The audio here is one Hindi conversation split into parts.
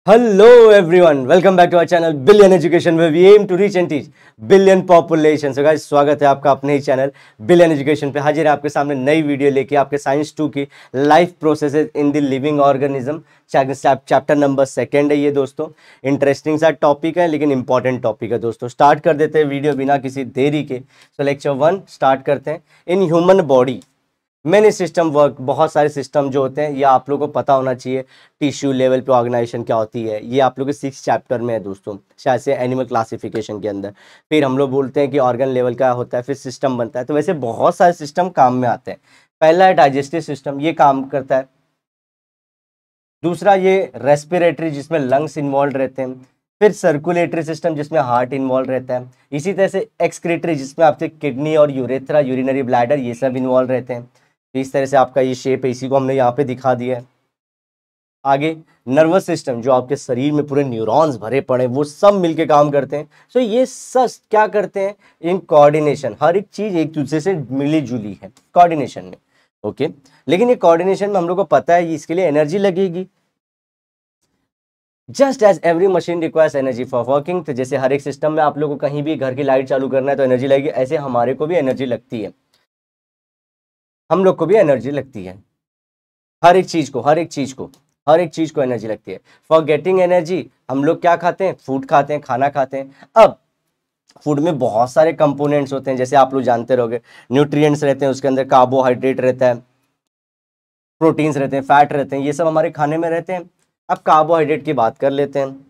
Hello everyone, welcome back to our channel Billion Education where we aim to reach and teach billion population. So guys, स्वागत है आपका अपने ही चैनल Billion Education पे। हाजिर है आपके सामने नई वीडियो लेके आपके साइंस 2 की life processes in the living organism chapter number 2 है ये दोस्तों। इंटरेस्टिंग सा टॉपिक है लेकिन इंपॉर्टेंट टॉपिक है दोस्तों। स्टार्ट कर देते हैं वीडियो बिना किसी देरी के। सो लेक्चर 1 स्टार्ट करते हैं। In human body many system work, बहुत सारे सिस्टम जो होते हैं ये आप लोगों को पता होना चाहिए। टिश्यू लेवल पे ऑर्गेनाइजेशन क्या होती है ये आप लोगों के 6 चैप्टर में है दोस्तों, शायद से एनिमल क्लासिफिकेशन के अंदर। फिर हम लोग बोलते हैं कि ऑर्गन लेवल का होता है, फिर सिस्टम बनता है। तो वैसे बहुत सारे सिस्टम काम में आते हैं। पहला है डाइजेस्टिव सिस्टम, ये काम करता है। दूसरा ये रेस्पिरेटरी जिसमें लंग्स इन्वॉल्व रहते हैं। फिर सर्कुलेटरी सिस्टम जिसमें हार्ट इन्वॉल्व रहता है। इसी तरह से एक्सक्रीटरी जिसमें आपके किडनी और यूरेथ्रा, यूरिनरी ब्लैडर ये सब इन्वॉल्व रहते हैं। तो इस तरह से आपका ये शेप है, इसी को हमने यहाँ पे दिखा दिया है। आगे नर्वस सिस्टम जो आपके शरीर में पूरे न्यूरॉन्स भरे पड़े वो सब मिलके काम करते हैं। सो ये सब क्या करते हैं इन कोऑर्डिनेशन, हर एक चीज एक दूसरे से मिली जुली है कोऑर्डिनेशन में। ओके, लेकिन ये कोऑर्डिनेशन में हम लोग को पता है इसके लिए एनर्जी लगेगी। Just as every machine requires energy for working, तो जैसे हर एक सिस्टम में आप लोग को कहीं भी घर की लाइट चालू करना है तो एनर्जी लगेगी, ऐसे हमारे को भी एनर्जी लगती है, हम लोग को भी एनर्जी लगती है। हर एक चीज को एनर्जी लगती है। फॉर गेटिंग एनर्जी हम लोग क्या खाते हैं, फूड खाते हैं, खाना खाते हैं। अब फूड में बहुत सारे कंपोनेंट्स होते हैं, जैसे आप लोग जानते रहोगे न्यूट्रिएंट्स रहते हैं, उसके अंदर कार्बोहाइड्रेट रहता है, प्रोटीन्स रहते हैं, फैट रहते हैं, ये सब हमारे खाने में रहते हैं। अब कार्बोहाइड्रेट की बात कर लेते हैं,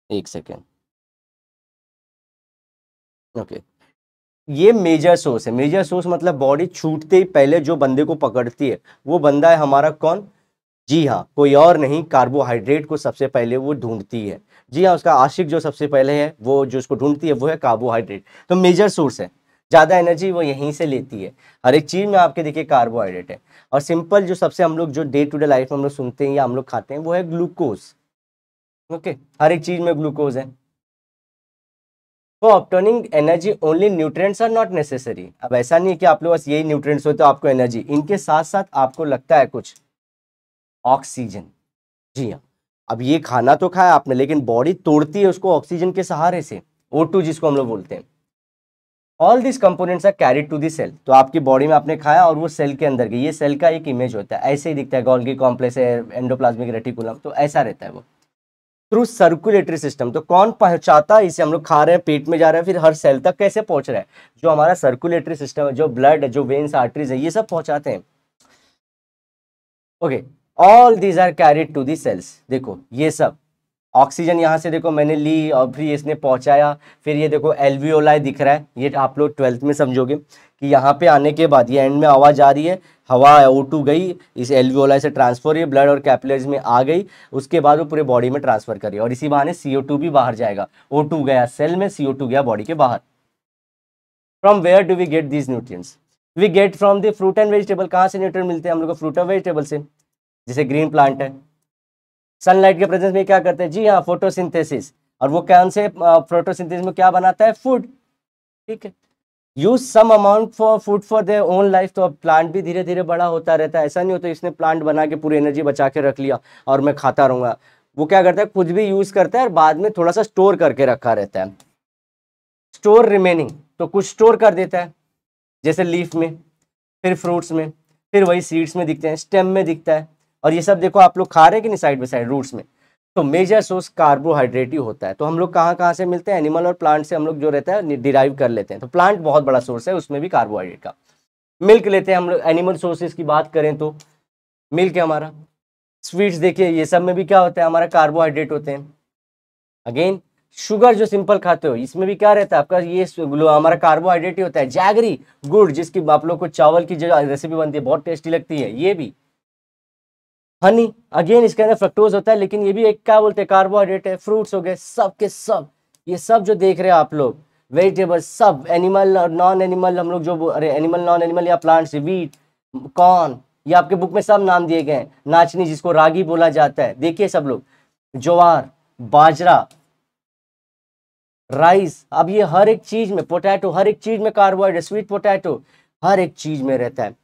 एक सेकेंड। ओके, ये मेजर सोर्स है। मेजर सोर्स मतलब बॉडी छूटते ही पहले जो बंदे को पकड़ती है वो बंदा है हमारा कौन? जी हाँ, कोई और नहीं, कार्बोहाइड्रेट को सबसे पहले वो ढूंढती है। जी हाँ, उसका आशिक जो सबसे पहले है वो जो उसको ढूंढती है वो है कार्बोहाइड्रेट। तो मेजर सोर्स है, ज़्यादा एनर्जी वो यहीं से लेती है। हर एक चीज़ में आपके देखिए कार्बोहाइड्रेट है। और सिंपल जो सबसे हम लोग जो डे टू डे लाइफ में हम लोग सुनते हैं या हम लोग खाते हैं वो है ग्लूकोज। ओके, हर एक चीज़ में ग्लूकोज है। तो obtaining energy only nutrients are not necessary. अब ऐसा नहीं है कि आप लोग बस यही न्यूट्रिएंट्स हो तो आपको एनर्जी, इनके साथ साथ आपको लगता है कुछ ऑक्सीजन। जी हाँ, अब ये खाना तो खाया आपने लेकिन बॉडी तोड़ती है उसको ऑक्सीजन के सहारे से, O2 जिसको हम लोग बोलते हैं। All this components are carried to the cell. तो आपकी बॉडी में आपने खाया और वो सेल के अंदर गई, ये सेल का एक इमेज होता है, ऐसे ही दिखता है। गोल्गी कॉम्प्लेक्स है, एंडोप्लाज्मिक रेटिकुलम, तो ऐसा रहता है वो। थ्रू सर्कुलेटरी सिस्टम, तो कौन पहुंचाता है इसे? हम लोग खा रहे हैं, पेट में जा रहा है, फिर हर सेल तक कैसे पहुंच रहा है? जो हमारा सर्कुलेटरी सिस्टम है, जो ब्लड है, जो वेन्स आर्टरीज है, ये सब पहुंचाते हैं। Okay, all these are carried to the cells. देखो ये सब ऑक्सीजन यहाँ से देखो मैंने ली और फिर इसने पहुंचाया। फिर ये देखो एल्वियोलाई दिख रहा है, ये आप लोग 12th में समझोगे कि यहाँ पे आने के बाद ये एंड में आवाज आ रही है, हवा O2 गई, इस एल्वियोलाई से ट्रांसफर, ये ब्लड और कैपिलरीज में आ गई, उसके बाद वो पूरे बॉडी में ट्रांसफर करी और इसी बहाने CO2 भी बाहर जाएगा। O2 गया सेल में, CO2 गया बॉडी के बाहर। From where do we get these nutrients? We get from the fruit and vegetable. कहाँ से न्यूट्रिएंट मिलते हैं हम लोग को? फ्रूट और वेजिटेबल से। जैसे ग्रीन प्लांट है, सनलाइट के प्रेजेंस में क्या करते हैं? जी हाँ, फोटोसिंथेसिस। और वो कौन से फोटोसिंथेसिस में क्या बनाता है? फूड। ठीक है, use some amount for food for their own life. तो अब प्लांट भी धीरे धीरे बड़ा होता रहता है, ऐसा नहीं होता इसने प्लांट बना के पूरी एनर्जी बचा के रख लिया और मैं खाता रहूंगा। वो क्या करता है, कुछ भी यूज करता है और बाद में थोड़ा सा स्टोर करके रखा रहता है। स्टोर रिमेनिंग, तो कुछ स्टोर कर देता है, जैसे लीफ में, फिर फ्रूट्स में, फिर वही सीड्स में दिखते हैं, स्टेम में दिखता है। और ये सब देखो आप लोग खा रहे हैं कि नहीं साइड बाई साइड रूट्स में। तो मेजर सोर्स कार्बोहाइड्रेट ही होता है। तो हम लोग कहाँ कहाँ से मिलते हैं? एनिमल और प्लांट से हम लोग जो रहता है डिराइव कर लेते हैं। तो प्लांट बहुत बड़ा सोर्स है, उसमें भी कार्बोहाइड्रेट का। मिल्क लेते हैं हम लोग, एनिमल सोर्सेज की बात करें तो मिल्क है हमारा। स्वीट्स देखिए, ये सब में भी क्या होता है? हमारा कार्बोहाइड्रेट होते हैं। अगेन शुगर जो सिंपल खाते हो इसमें भी क्या रहता है आपका? ये हमारा कार्बोहाइड्रेट ही होता है। जैगरी गुड़, जिसकी आप लोग को चावल की जो रेसिपी बनती है बहुत टेस्टी लगती है, ये भी। हनी, अगेन इसके अंदर फ्रक्टोज होता है लेकिन ये भी एक क्या बोलते हैं? कार्बोहाइड्रेट है। फ्रूट्स हो गए, सब के सब, ये सब जो देख रहे हैं आप लोग, वेजिटेबल्स सब, एनिमल और नॉन एनिमल, हम लोग जो अरे एनिमल नॉन एनिमल या प्लांट्स, वीट, कॉर्न, ये आपके बुक में सब नाम दिए गए हैं। नाचनी जिसको रागी बोला जाता है, देखिए सब लोग, ज्वार, बाजरा, राइस। अब ये हर एक चीज में, पोटैटो, हर एक चीज में कार्बोहाइड्रेट, स्वीट पोटैटो हर एक चीज में रहता है।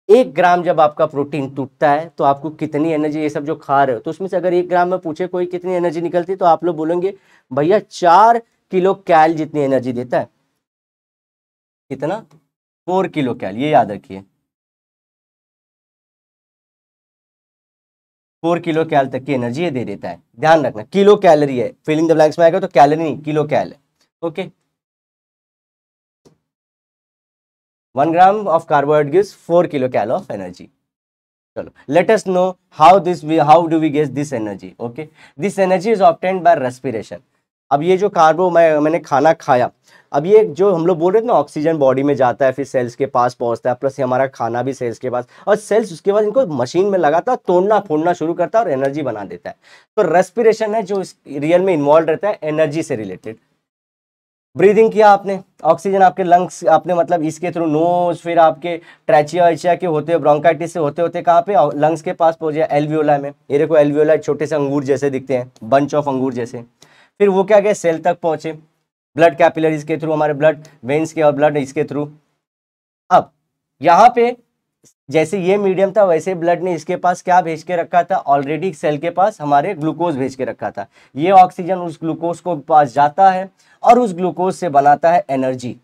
1 ग्राम जब आपका प्रोटीन टूटता है तो आपको कितनी एनर्जी, ये सब जो खा रहे हो तो उसमें से अगर 1 ग्राम में पूछे कोई कितनी एनर्जी निकलती तो आप लोग बोलेंगे भैया 4 किलो कैल जितनी एनर्जी देता है। कितना? 4 किलो कैल, ये याद रखिए, 4 किलो कैल तक की एनर्जी ये दे देता है। ध्यान रखना किलो कैलोरी है, फिलिंग द ब्लैंक्स में आएगा तो कैलोरी नहीं किलो कैल है। Okay, 1 gram of carbohydrate gives 4 kilo cal of energy. चलो, let us know how do we get this energy. Okay, this energy is obtained by respiration. अब ये जो मैंने खाना खाया, अब ये जो हम लोग बोल रहे थे ना, ऑक्सीजन बॉडी में जाता है, फिर सेल्स के पास पहुंचता है, प्लस हमारा खाना भी सेल्स के पास, और सेल्स उसके बाद इनको मशीन में लगाता, तोड़ना फोड़ना शुरू करता है और एनर्जी बना देता है। तो रेस्पिरेशन है जो रियल में इन्वॉल्व रहता है एनर्जी से रिलेटेड। ब्रीदिंग किया आपने, ऑक्सीजन आपके लंग्स, आपने मतलब इसके थ्रू नोज, फिर आपके ट्रैचिया के होते, ब्रोंकाइटिस से होते होते कहाँ पे, लंग्स के पास पहुंचे एल्वियोला में। ये देखो एल्वियोला छोटे से अंगूर जैसे दिखते हैं, बंच ऑफ अंगूर जैसे। फिर वो क्या गए, सेल तक पहुंचे, ब्लड कैपिलरीज के थ्रू, हमारे ब्लड वेन्स के और ब्लड इसके थ्रू। अब यहाँ पे जैसे ये मीडियम था वैसे ब्लड ने इसके पास क्या भेज के रखा था, ऑलरेडी सेल के पास हमारे ग्लूकोज भेज के रखा था। ये ऑक्सीजन उस ग्लूकोज को पास जाता है और उस ग्लूकोज से बनाता है एनर्जी।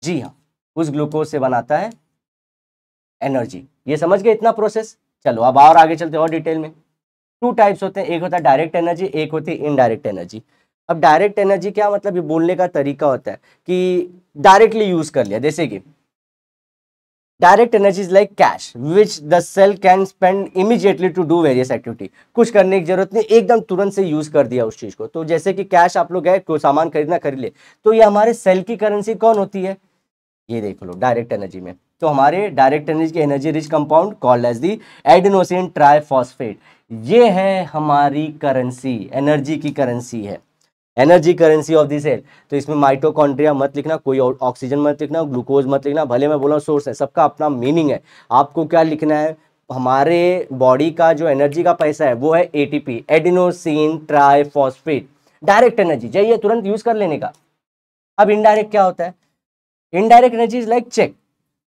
जी हाँ, उस ग्लूकोज से बनाता है एनर्जी। ये समझ गए इतना प्रोसेस? चलो अब और आगे चलते और डिटेल में। 2 टाइप्स होते हैं, एक होता है डायरेक्ट एनर्जी, एक होती है इनडायरेक्ट एनर्जी। अब डायरेक्ट एनर्जी क्या मतलब, ये बोलने का तरीका होता है कि डायरेक्टली यूज कर लिया, जैसे कि direct energy is like cash which the cell can spend immediately to do various activity. कुछ करने की जरूरत नहीं, एकदम तुरंत से यूज कर दिया उस चीज को। तो जैसे कि कैश आप लोग गए कोई सामान खरीदना खरीद ले, तो ये हमारे सेल की करेंसी कौन होती है, ये देख लो डायरेक्ट एनर्जी में। तो हमारे डायरेक्ट एनर्जी की energy rich compound called as the adenosine triphosphate, ये है हमारी करेंसी, एनर्जी की करेंसी है, energy currency of the cell. तो इसमें माइटोकॉन्ड्रिया मत लिखना, कोई ऑक्सीजन मत लिखना, ग्लूकोज मत लिखना, भले मैं बोला सोर्स है, सबका अपना मीनिंग है। आपको क्या लिखना है, हमारे बॉडी का जो एनर्जी का पैसा है वो है ATP, adenosine triphosphate. Direct energy चाहिए तुरंत यूज कर लेने का। अब इनडायरेक्ट क्या होता है, indirect energy is like cheque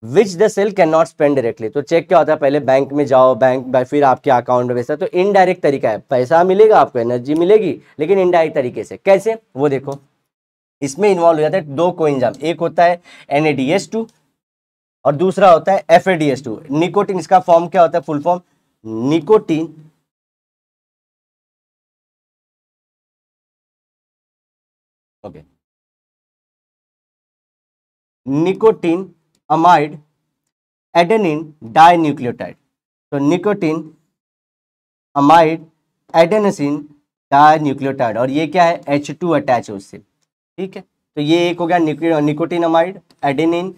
which the cell can not spend directly. तो चेक क्या होता है, पहले बैंक में जाओ, बैंक फिर आपके अकाउंट में पैसा, तो इनडायरेक्ट तरीका है, पैसा मिलेगा आपको, एनर्जी मिलेगी, लेकिन इनडायरेक्ट तरीके से। कैसे, वो देखो, इसमें इन्वॉल्व हो जाता है 2 कोएंजाइम, एक होता है NADH2 और दूसरा होता है FADH2। निकोटीन, इसका फॉर्म क्या होता है, full form nicotine okay, nicotine amide adenine dinucleotide. तो निकोटीन अमाइड एडेनोसिन डाइन्यूक्लियोटाइड, और ये क्या है, H2 अटैच है उससे। ठीक है, तो ये एक हो गया निकोटीन अमाइड एडेनिन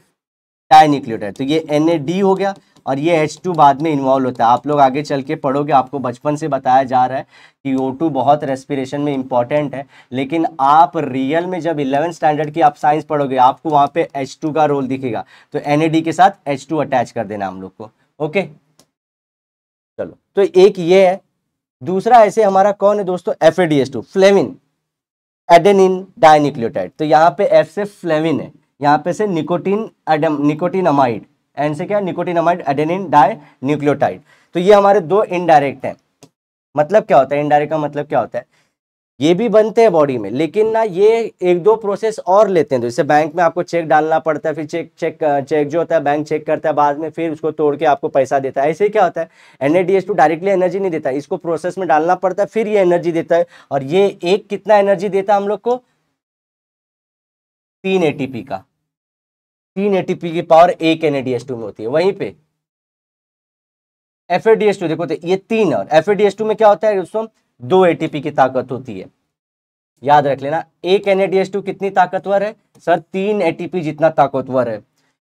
डाइन्यूक्लियोटाइड, तो ये NAD हो गया, और ये H2 बाद में इन्वॉल्व होता है। आप लोग आगे चल के पढ़ोगे, आपको बचपन से बताया जा रहा है कि O2 बहुत रेस्पिरेशन में इंपॉर्टेंट है, लेकिन आप रियल में जब 11th स्टैंडर्ड की आप साइंस पढ़ोगे, आपको वहाँ पे H2 का रोल दिखेगा, तो NAD के साथ H2 अटैच कर देना हम लोग को। ओके, चलो, तो एक ये है। दूसरा ऐसे हमारा कौन है दोस्तों, FADH2, फ्लेविन एडेनिन डाइन्यूक्लियोटाइड। तो यहाँ पे F से फ्लेविन है, यहाँ पे से निकोटीन अमाइड, एन से क्या, निकोटीन अमाइड एडेनिन डाइन्यूक्लियोटाइड। तो ये हमारे 2 इनडायरेक्ट हैं। मतलब क्या होता है, इनडायरेक्ट का मतलब क्या होता है, ये भी बनते हैं बॉडी में, लेकिन ना ये 1-2 प्रोसेस और लेते हैं। तो जैसे बैंक में आपको चेक डालना पड़ता है, फिर चेक जो होता है बैंक चेक करता है बाद में, फिर उसको तोड़ के आपको पैसा देता है। ऐसे क्या होता है, NADH2 डायरेक्टली एनर्जी नहीं देता, इसको प्रोसेस में डालना पड़ता है, फिर ये एनर्जी देता है। और ये एक कितना एनर्जी देता है हम लोग को, 3 ATP का, 3 ATP की पावर एक NADH2 में होती है। वहीं पे FADH2 देखो, तो ये 3, और FADH2 में क्या होता है दोस्तों, 2 ATP की ताकत होती है। याद रख लेना, एक NADH2 कितनी ताकतवर है सर, 3 ATP जितना ताकतवर है।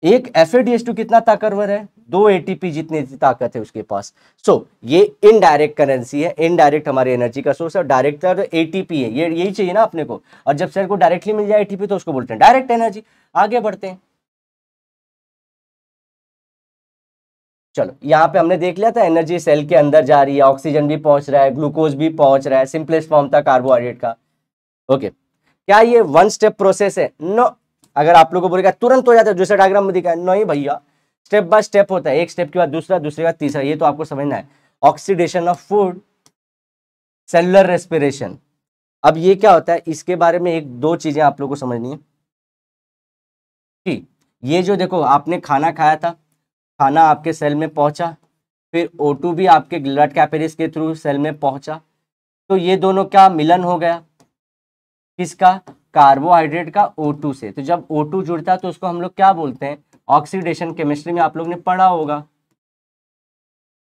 एक FADH2 कितना ताकतवर है, 2 ATP जितनी ताकत है उसके पास। सो ये इनडायरेक्ट करेंसी है, इनडायरेक्ट हमारी एनर्जी का सोर्स है। डायरेक्ट ATP है, ये यही चाहिए ना अपने को, और जब सेल को डायरेक्टली मिल जाए ATP तो उसको बोलते हैं डायरेक्ट एनर्जी। आगे बढ़ते हैं, चलो यहाँ पे हमने देख लिया था एनर्जी सेल के अंदर जा रही है, ऑक्सीजन भी पहुंच रहा है, ग्लूकोज भी पहुंच रहा है, सिंपलेस्ट फॉर्म था कार्बोहाइड्रेट का। ओके, क्या ये 1 स्टेप प्रोसेस है, नो। अगर आप लोगों को बोलेगा तुरंत हो जाता है, जैसे डायग्राम में दिखा है, नहीं भैया, स्टेप बाय स्टेप होता है, एक स्टेप के बाद दूसरा, दूसरे के बाद तीसरा, ये तो आपको समझना है। Oxidation of food, cellular respiration. अब ये क्या होता है, इसके बारे में एक दो चीजें आप लोगों को समझनी है कि ये जो देखो आपने खाना खाया था, खाना आपके सेल में पहुंचा, फिर O2 भी आपके ब्लड कैपिलरीज के थ्रू सेल में पहुंचा, तो ये दोनों क्या मिलन हो गया, किसका, कार्बोहाइड्रेट का O2 से। तो जब O2 जुड़ता है तो उसको हम लोग क्या बोलते हैं, ऑक्सीडेशन, केमिस्ट्री में आप लोग ने पढ़ा होगा।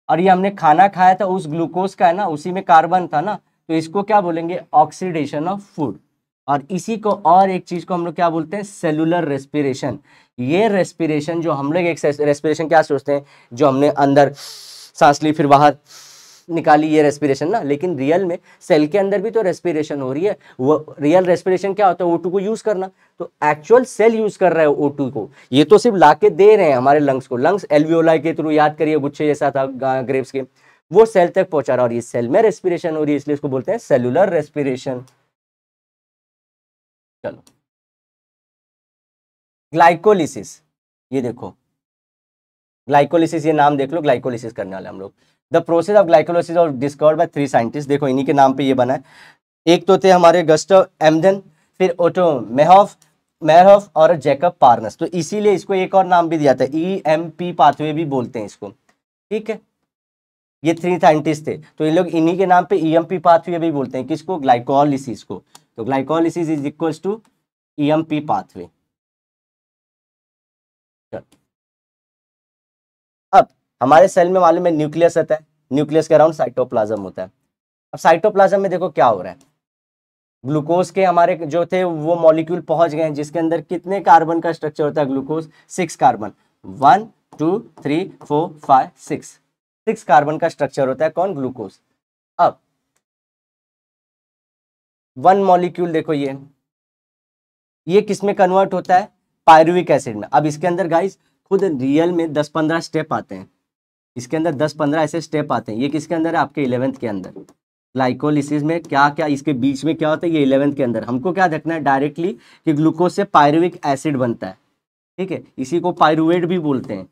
और ये हमने खाना खाया था, उस ग्लूकोज का है ना, उसी में कार्बन था ना, तो इसको क्या बोलेंगे, ऑक्सीडेशन ऑफ फूड। और इसी को और एक चीज को हम लोग क्या बोलते हैं, सेलुलर रेस्पिरेशन। ये रेस्पिरेशन जो हम लोग एक रेस्पिरेशन क्या सोचते हैं, जो हमने अंदर सांस ली फिर बाहर निकाली, ये रेस्पिरेशन ना, लेकिन रियल में सेल के अंदर भी तो रेस्पिरेशन हो रही है। वो रियल रेस्पिरेशन क्या होता है, O2 को यूज करना। तो एक्चुअल सेल यूज कर रहा है O2 को, ये तो सिर्फ लाके दे रहे हैं हमारे लंग्स को। लंग्स एल्वियोलाई के थ्रू, याद करिए गुच्छे जैसा था ग्रेप्स के, वो सेल तक पहुंचा रहा है, और ये सेल में रेस्पिरेशन हो रही है, इसलिए इसको बोलते हैं सेलुलर रेस्पिरेशन। चलो, ग्लाइकोलिसिस, ये देखो ग्लाइकोलिसिस, ये नाम देख लो, ग्लाइकोलिसिस करने वाले हम लोग। द प्रोसेस ऑफ ग्लाइकोलिसिस और डिस्कवर्ड बाय 3 साइंटिस्ट, देखो इन्हीं के नाम पे ये बना है। एक तो थे हमारे गस्टव एम्डन, फिर ओटो मेहरहोफ और जैकब पार्नस। तो इसीलिए इसको एक और नाम भी दिया था, EMP पाथवे भी बोलते हैं इसको, ठीक है। ये 3 साइंटिस्ट थे, तो इन लोग इन्हीं के नाम पे EMP पाथवे भी बोलते हैं, किसको, ग्लाइकोलिसिस को। तो glycolysis is equals to EMP pathway. अब हमारे सेल में मालूम है न्यूक्लियस होता है, न्यूक्लियस के अराउंड साइटोप्लाज्म होता है। अब साइटोप्लाज्म में देखो क्या हो रहा है, ग्लूकोज के हमारे जो थे वो मॉलिक्यूल पहुंच गए हैं, जिसके अंदर कितने कार्बन का स्ट्रक्चर होता है, ग्लूकोज 6 कार्बन, 1 2 3 4 5 6 कार्बन का स्ट्रक्चर होता है, कौन, ग्लूकोज। अब 1 मॉलिक्यूल देखो, ये किस में कन्वर्ट होता है, पायरुविक एसिड में। अब इसके अंदर गाइस खुद रियल में 10-15 स्टेप आते हैं, इसके अंदर 10-15 ऐसे स्टेप आते हैं। ये किसके अंदर है, आपके 11th के अंदर। ग्लाइकोलिसिस में क्या क्या इसके बीच में क्या होता है, ये 11th के अंदर। हमको क्या देखना है डायरेक्टली कि ग्लूकोज से पायरुविक एसिड बनता है, ठीक है, इसी को पायरुवेट भी बोलते हैं,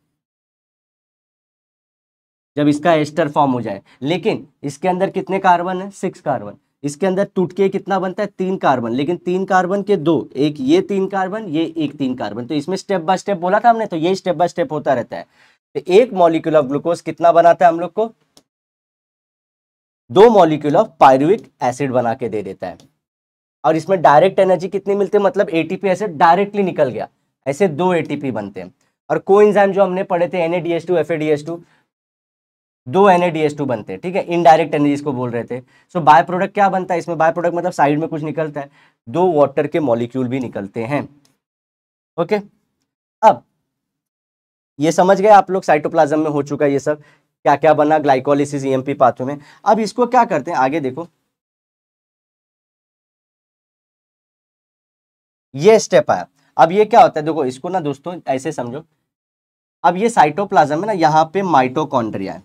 जब इसका एस्टर फॉर्म हो जाए। लेकिन इसके अंदर कितने कार्बन है, 6 कार्बन। इसके अंदर टूट के कितना बनता है, 3 कार्बन, लेकिन 3 कार्बन के 2, एक ये 3 कार्बन, ये एक 3 कार्बन। तो इसमें स्टेप बाय स्टेप बोला था हमने, तो ये स्टेप बाय स्टेप होता रहता है। तो एक मॉलिक्यूल ऑफ ग्लूकोज कितना बनाता है हम लोग को, 2 मॉलिक्यूल ऑफ पायरुविक एसिड बना के दे देता है। और इसमें डायरेक्ट एनर्जी कितनी मिलती है, मतलब एटीपी एसिड डायरेक्टली निकल गया, ऐसे 2 एटीपी बनते हैं। और कोएंजाइम जो हमने पढ़े थे NADH2 FADH2, 2 NADH2 बनते हैं, ठीक है, इनडायरेक्ट एनर्जी इसको बोल रहे थे। सो बाय प्रोडक्ट क्या बनता है इसमें, बाय प्रोडक्ट मतलब साइड में कुछ निकलता है, 2 वाटर के मॉलिक्यूल भी निकलते हैं। ओके, अब ये समझ गए आप लोग, साइटोप्लाज्म में हो चुका है ये सब, क्या क्या बना, ग्लाइकोलिसिस, EMP पाथवे में। अब इसको क्या करते हैं, आगे देखो, ये स्टेप आया। अब ये क्या होता है, देखो इसको ना दोस्तों ऐसे समझो, अब ये साइटोप्लाज्म है ना, यहाँ पे माइटोकॉन्ड्रिया है।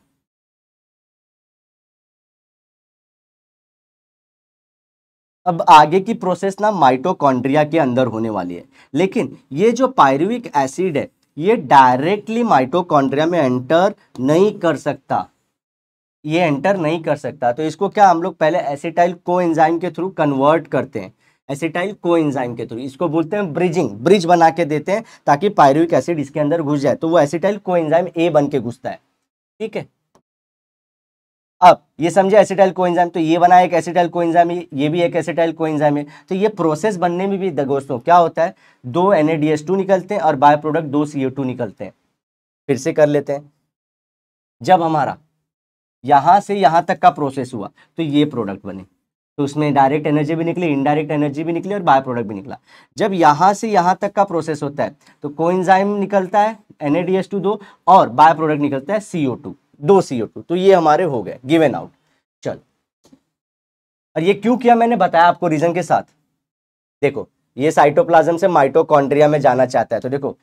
अब आगे की प्रोसेस ना माइटोकॉन्ड्रिया के अंदर होने वाली है, लेकिन ये जो पायरुविक एसिड है ये डायरेक्टली माइटोकॉन्ड्रिया में एंटर नहीं कर सकता, ये एंटर नहीं कर सकता। तो इसको क्या हम लोग पहले एसिटाइल कोएंजाइम के थ्रू कन्वर्ट करते हैं, एसिटाइल कोएंजाइम के थ्रू, इसको बोलते हैं ब्रिजिंग, ब्रिज बना के देते हैं ताकि पायरुविक एसिड इसके अंदर घुस जाए। तो वो एसिटाइल कोएंजाइम A बन के घुसता है, ठीक है। अब ये समझे एसिटाइल कोएंजाइम, तो ये बना एक एसिटाइल कोएंजाइम, ये भी एक एसिटाइल कोएंजाइम है। तो ये प्रोसेस बनने में भी दोस्तों क्या होता है, 2 NADH2 निकलते हैं और बाय प्रोडक्ट 2 CO2 निकलते हैं। फिर से कर लेते हैं, जब हमारा यहां से यहां तक का प्रोसेस हुआ तो ये प्रोडक्ट बने, तो उसमें डायरेक्ट एनर्जी भी निकली, इनडायरेक्ट एनर्जी भी निकली और बाय प्रोडक्ट भी निकला। जब यहां से यहां तक का प्रोसेस होता है तो कोएंजाइम निकलता है NADH2 2 और बाय प्रोडक्ट निकलता है CO2, 2 CO2। तो ये हमारे हो गए गिवन आउट। चल, और ये क्यों किया मैंने बताया आपको रीजन के साथ। देखो ये साइटोप्लाज्म से माइटोकॉन्ड्रिया में जाना चाहता है, तो देखो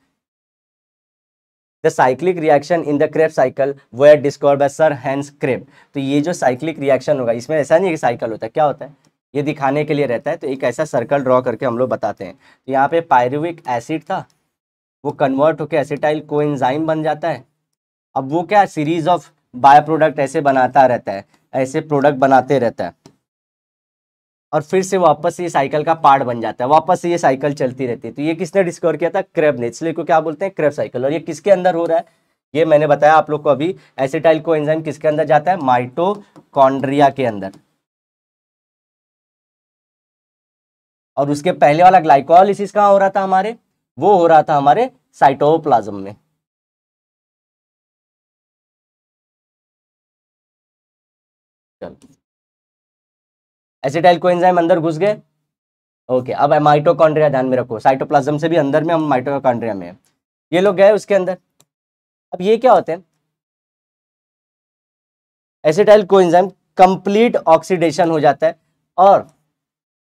the cyclic reaction in the Kreb cycle were discovered by Sir Hans Kreb. तो ये जो साइक्लिक रिएक्शन होगा इसमें ऐसा नहीं है कि साइकिल होता है, क्या होता है ये दिखाने के लिए रहता है। तो एक ऐसा सर्कल ड्रॉ करके हम लोग बताते हैं। तो यहाँ पे पायरुविक एसिड था, वो कन्वर्ट होकर एसिटाइल कोएंजाइम बन जाता है। अब वो क्या सीरीज ऑफ बाय प्रोडक्ट ऐसे बनाता रहता है, ऐसे प्रोडक्ट बनाते रहता है, और फिर से वापस से ये साइकिल का पार्ट बन जाता है, वापस से ये साइकिल चलती रहती है। तो ये किसने डिस्कवर किया था? क्रेब ने, इसलिए को क्या बोलते हैं? Krebs cycle. और ये किसके अंदर हो रहा है? ये मैंने बताया आप लोग को अभी, एसिटाइल कोएंजाइम किसके अंदर जाता है? माइटोकॉन्ड्रिया के अंदर। और उसके पहले वाला ग्लाइकोलाइसिस कहाँ हो रहा था हमारे? वो हो रहा था हमारे साइटोप्लाज्म में। एसिटाइल कोएंजाइम अंदर घुस गए। ओके, अब माइटोकॉन्ड्रिया ध्यान में रखो, साइटोप्लाज्म से भी अंदर में हम माइटोकॉन्ड्रिया में है। ये लोग गए उसके अंदर। अब ये क्या होते हैं? एसिटाइल कोएंजाइम कंप्लीट ऑक्सीडेशन हो जाता है और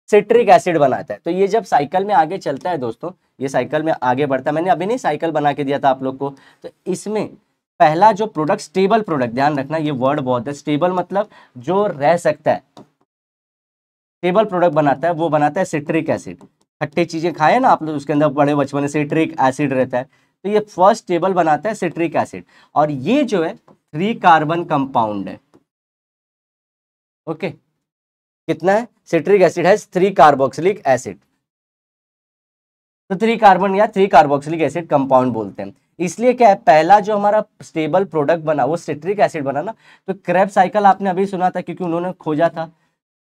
सिट्रिक एसिड बनाता है। तो ये जब साइकिल में आगे चलता है दोस्तों, ये साइकिल में आगे बढ़ता है, मैंने अभी नहीं साइकिल बना के दिया था आप लोग को। तो इसमें पहला जो प्रोडक्ट, स्टेबल प्रोडक्ट, ध्यान रखना ये वर्ड बहुत है, स्टेबल मतलब जो रह सकता है, स्टेबल प्रोडक्ट बनाता है, वो बनाता है सिट्रिक एसिड। खट्टी चीजें खाए ना आप लोग, उसके अंदर बड़े बचपन में सिट्रिक एसिड रहता है। तो ये फर्स्ट स्टेबल बनाता है सिट्रिक एसिड, और ये जो है 3 कार्बन कंपाउंड है। ओके, कितना है? सिट्रिक एसिड है 3 कार्बोक्सिलिक एसिड। तो 3 कार्बन या 3 कार्बोक्सिलिक एसिड कंपाउंड बोलते हैं। इसलिए क्या है, पहला जो हमारा स्टेबल प्रोडक्ट बना वो सिट्रिक एसिड बना ना। तो क्रेब्स साइकिल आपने अभी सुना था क्योंकि उन्होंने खोजा था।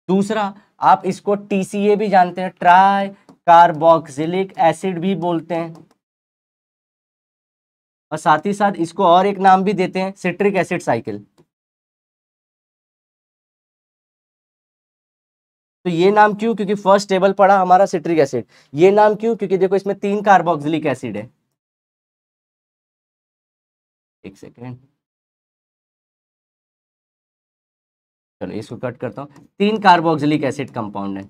दूसरा, आप इसको TCA भी जानते हैं, ट्राई कार्बोक्सिलिक एसिड भी बोलते हैं, और साथ ही साथ इसको और एक नाम भी देते हैं, सिट्रिक एसिड साइकिल। तो ये नाम क्यों? क्योंकि फर्स्ट टेबल पड़ा हमारा सिट्रिक एसिड। ये नाम क्यों? क्योंकि देखो इसमें 3 कार्बोक्सिलिक एसिड है। एक सेकेंड, चलो इसको कट करता हूं। 3 कार्बोक्सिलिक एसिड कंपाउंड है,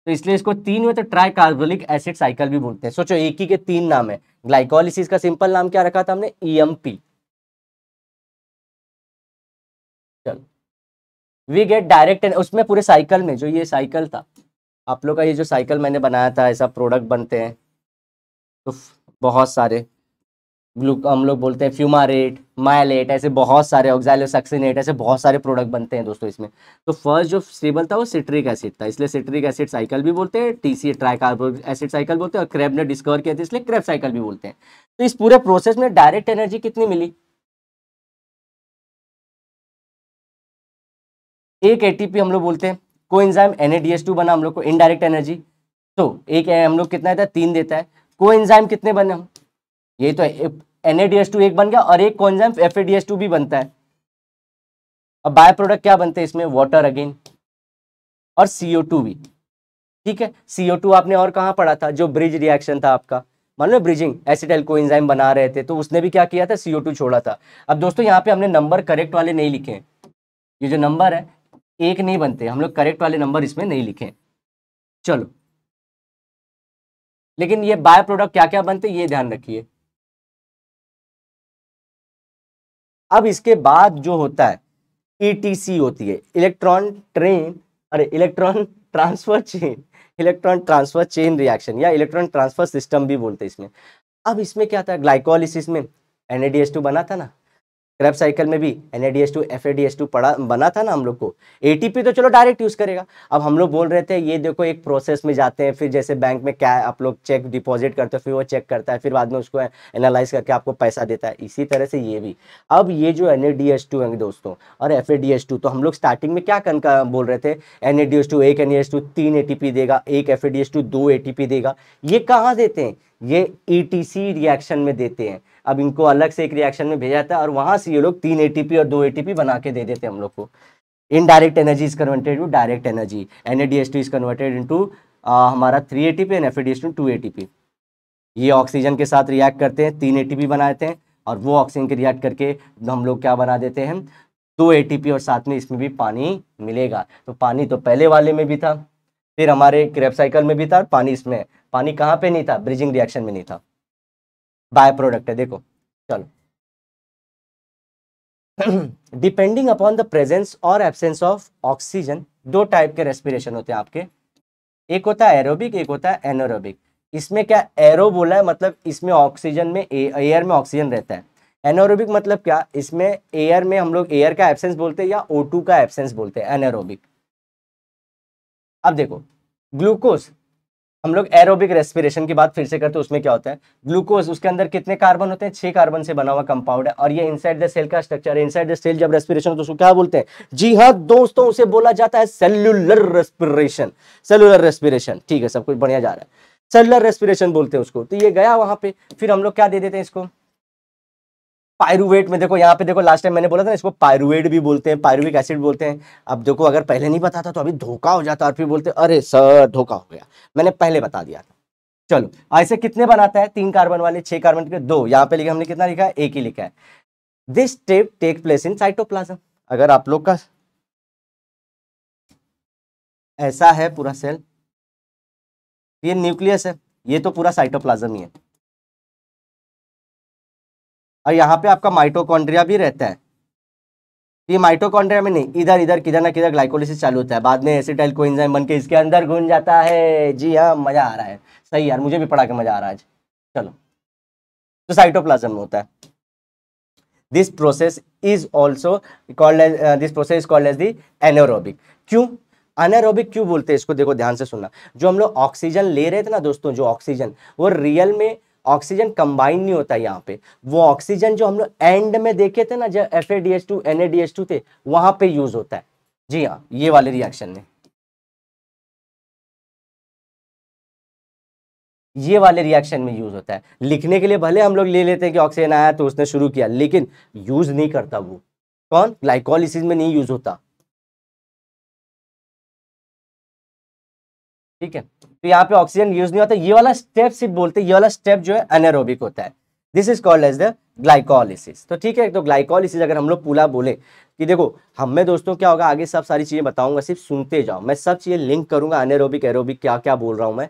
तो इसलिए इसको 3 में तो ट्राई कार्बोक्सिलिक एसिड साइकिल भी बोलते हैं। सोचो एक ही के 3 नाम है। ग्लाइकोलिसिस का सिंपल नाम क्या रखा था हमने? EMP। चलो, वी गेट डायरेक्ट, उसमें पूरे साइकिल में जो ये साइकिल था आप लोग का, ये जो साइकिल मैंने बनाया था, ऐसा प्रोडक्ट बनते हैं तो बहुत सारे, हम लोग बोलते हैं फ्यूमारेट, मायलेट, ऐसे बहुत सारे, ऑक्सैलोसक्सिनेट, ऐसे बहुत सारे प्रोडक्ट बनते हैं दोस्तों इसमें। तो फर्स्ट जो स्टेबल था वो सिट्रिक एसिड था, इसलिए सिट्रिक एसिड साइकिल भी बोलते हैं, TCA try carboxylic acid cycle बोलते हैं, और क्रेब ने डिस्कवर किया था इसलिए क्रेब साइकिल भी बोलते हैं। तो इस पूरे प्रोसेस में डायरेक्ट एनर्जी कितनी मिली? एक ATP हम लोग बोलते हैं, कोएंजाइम NADH2 बना हम लोग को, इनडायरेक्ट एनर्जी। तो एक हम लोग कितना देता है? 3 देता है। कोएंजाइम कितने बने हम? ये तो NADH2 एक बन गया, और एक कोएंजाइम FADH2 भी बनता है। अब बाय प्रोडक्ट क्या बनते हैं इसमें? वाटर अगेन, और CO2 भी। ठीक है, CO2 आपने और कहाँ पढ़ा था? जो ब्रिज रिएक्शन था आपका, मान लो ब्रिजिंग, एसिटाइल कोएंजाइम बना रहे थे तो उसने भी क्या किया था? CO2 छोड़ा था। अब दोस्तों यहाँ पे हमने नंबर करेक्ट वाले नहीं लिखे हैं, ये जो नंबर है एक नहीं बनते, हम लोग करेक्ट वाले नंबर इसमें नहीं लिखे। चलो, लेकिन ये बाय प्रोडक्ट क्या क्या बनते ये ध्यान रखिए। अब इसके बाद जो होता है ETC होती है, इलेक्ट्रॉन ट्रेन, अरे electron transfer chain, electron transfer chain reaction, या इलेक्ट्रॉन ट्रांसफर सिस्टम भी बोलते हैं इसमें। अब इसमें क्या था? ग्लाइकोलिसिस में NADH2 बना था ना, क्रेब साइकिल में भी NADH2 FADH2 पड़ा बना था ना हम लोग को। ATP तो चलो डायरेक्ट यूज करेगा। अब हम लोग बोल रहे थे ये देखो एक प्रोसेस में जाते हैं, फिर जैसे बैंक में क्या आप लोग चेक डिपॉजिट करते हो, फिर वो चेक करता है, फिर बाद में उसको एनालाइज करके आपको पैसा देता है। इसी तरह से ये भी, अब ये जो NADH2 है दोस्तों और FADH2, तो हम लोग स्टार्टिंग में क्या बोल रहे थे? NADH2 एक NADH2 3 ATP देगा, एक FADH2 2 ATP देगा। ये कहाँ देते हैं? ये ETC रिएक्शन में देते हैं। अब इनको अलग से एक रिएक्शन में भेजा जाता है, और वहां से ये लोग 3 ATP और 2 ATP बना के दे देते हैं हम लोग को। Indirect energy is converted to direct energy. NADH2 is converted into हमारा 3 ATP एंड FADH2 2 ATP। ये ऑक्सीजन के साथ रिएक्ट करते हैं, 3 ATP बनाते हैं, और वो ऑक्सीजन के रिएक्ट करके हम लोग क्या बना देते हैं? 2 ATP, और साथ में इसमें भी पानी मिलेगा। तो पानी तो पहले वाले में भी था, फिर हमारे क्रेब साइकिल में भी था, पानी इसमें। पानी कहाँ पे नहीं था? ब्रिजिंग रिएक्शन में नहीं था। बाय प्रोडक्ट है देखो। चलो, डिपेंडिंग अपॉन द प्रेजेंस और एब्सेंस ऑफ ऑक्सीजन, 2 टाइप के रेस्पिरेशन होते हैं आपके। एक होता है एरोबिक, एक होता है एनारोबिक। इसमें क्या एरो बोला है, मतलब इसमें ऑक्सीजन में एयर में ऑक्सीजन रहता है। एनारोबिक मतलब क्या, इसमें एयर में हम लोग एयर का एब्सेंस बोलते हैं या O2 का एब्सेंस बोलते हैं एनारोबिक। अब देखो ग्लूकोज, हम लोग एरोबिक रेस्पिरेशन की बात फिर से करते हैं, उसमें क्या होता है, ग्लूकोज उसके अंदर कितने कार्बन होते हैं, 6 कार्बन से बना हुआ कंपाउंड है, और ये इनसाइड द सेल का स्ट्रक्चर है। इनसाइड द सेल जब रेस्पिरेशन तो उसको क्या बोलते हैं, जी हाँ दोस्तों, उसे बोला जाता है सेल्यूलर रेस्पिरेशन। सेल्यूलर रेस्पिरेशन, ठीक है, सब कुछ बढ़िया जा रहा है, सेल्यूलर रेस्पिरेशन बोलते हैं उसको। तो ये गया वहां पे, फिर हम लोग क्या दे देते हैं इसको, पायरुवेट में। देखो यहाँ पे देखो, लास्ट टाइम मैंने बोला था ना, इसको पायरुवेट भी बोलते हैं, पायरुविक एसिड बोलते हैं। अब देखो अगर पहले नहीं पता था तो अभी धोखा हो जाता, और फिर बोलते अरे सर धोखा हो गया, मैंने पहले बता दिया था। चलो ऐसे कितने बनाता है, 3 कार्बन वाले, 6 कार्बन के 2, यहाँ पे लिखा हमने कितना लिखा है, 1 ही लिखा है। This step take place in cytoplasm. अगर आप लोग का ऐसा है पूरा सेल, ये न्यूक्लियस है, ये तो पूरा साइटोप्लाज्म ही है, और यहाँ पे आपका माइटोकॉन्ड्रिया भी रहता है। ये माइटोकॉन्ड्रिया में नहीं, इधर इधर किधर ना किधर ग्लाइकोलिसिस चालू होता है, बाद में एसिटाइल कोएंजाइम बन के इसके अंदर घुस जाता है। जी हाँ, मजा आ रहा है, सही यार, मुझे भी पढ़ा के मजा आ रहा है आज। चलो, तो साइटोप्लाज्म में होता है। This process is also called as, this process called as the anaerobic. क्यों अनारोबिक क्यों बोलते हैं इसको, देखो ध्यान से सुनना। जो हम लोग ऑक्सीजन ले रहे थे ना दोस्तों, जो ऑक्सीजन, वो रियल में ऑक्सीजन कंबाइन नहीं होता यहाँ पे। वो ऑक्सीजन जो हम लोग एंड में देखे थे ना, जब FADH2 NADH2 थे, वहां पे यूज होता है। जी हाँ, ये वाले रिएक्शन में, ये वाले रिएक्शन में यूज होता है। लिखने के लिए भले हम लोग ले लेते हैं कि ऑक्सीजन आया तो उसने शुरू किया, लेकिन यूज नहीं करता वो। कौन, ग्लाइकोलिसिस में नहीं यूज होता। ठीक है, तो यहाँ पे ऑक्सीजन यूज नहीं होता, ये वाला स्टेप सिर्फ बोलते हैं, ये वाला स्टेप जो है एनारोबिक होता है। This is called as the glycolysis. तो ठीक है, तो ग्लाइकोलिसिस अगर हम लोग पूरा बोले कि देखो हमें दोस्तों क्या होगा, आगे सब सारी चीजें बताऊंगा, सिर्फ सुनते जाओ, मैं सब चीजें लिंक करूंगा, एनारोबिक एरोबिक क्या क्या बोल रहा हूं मैं।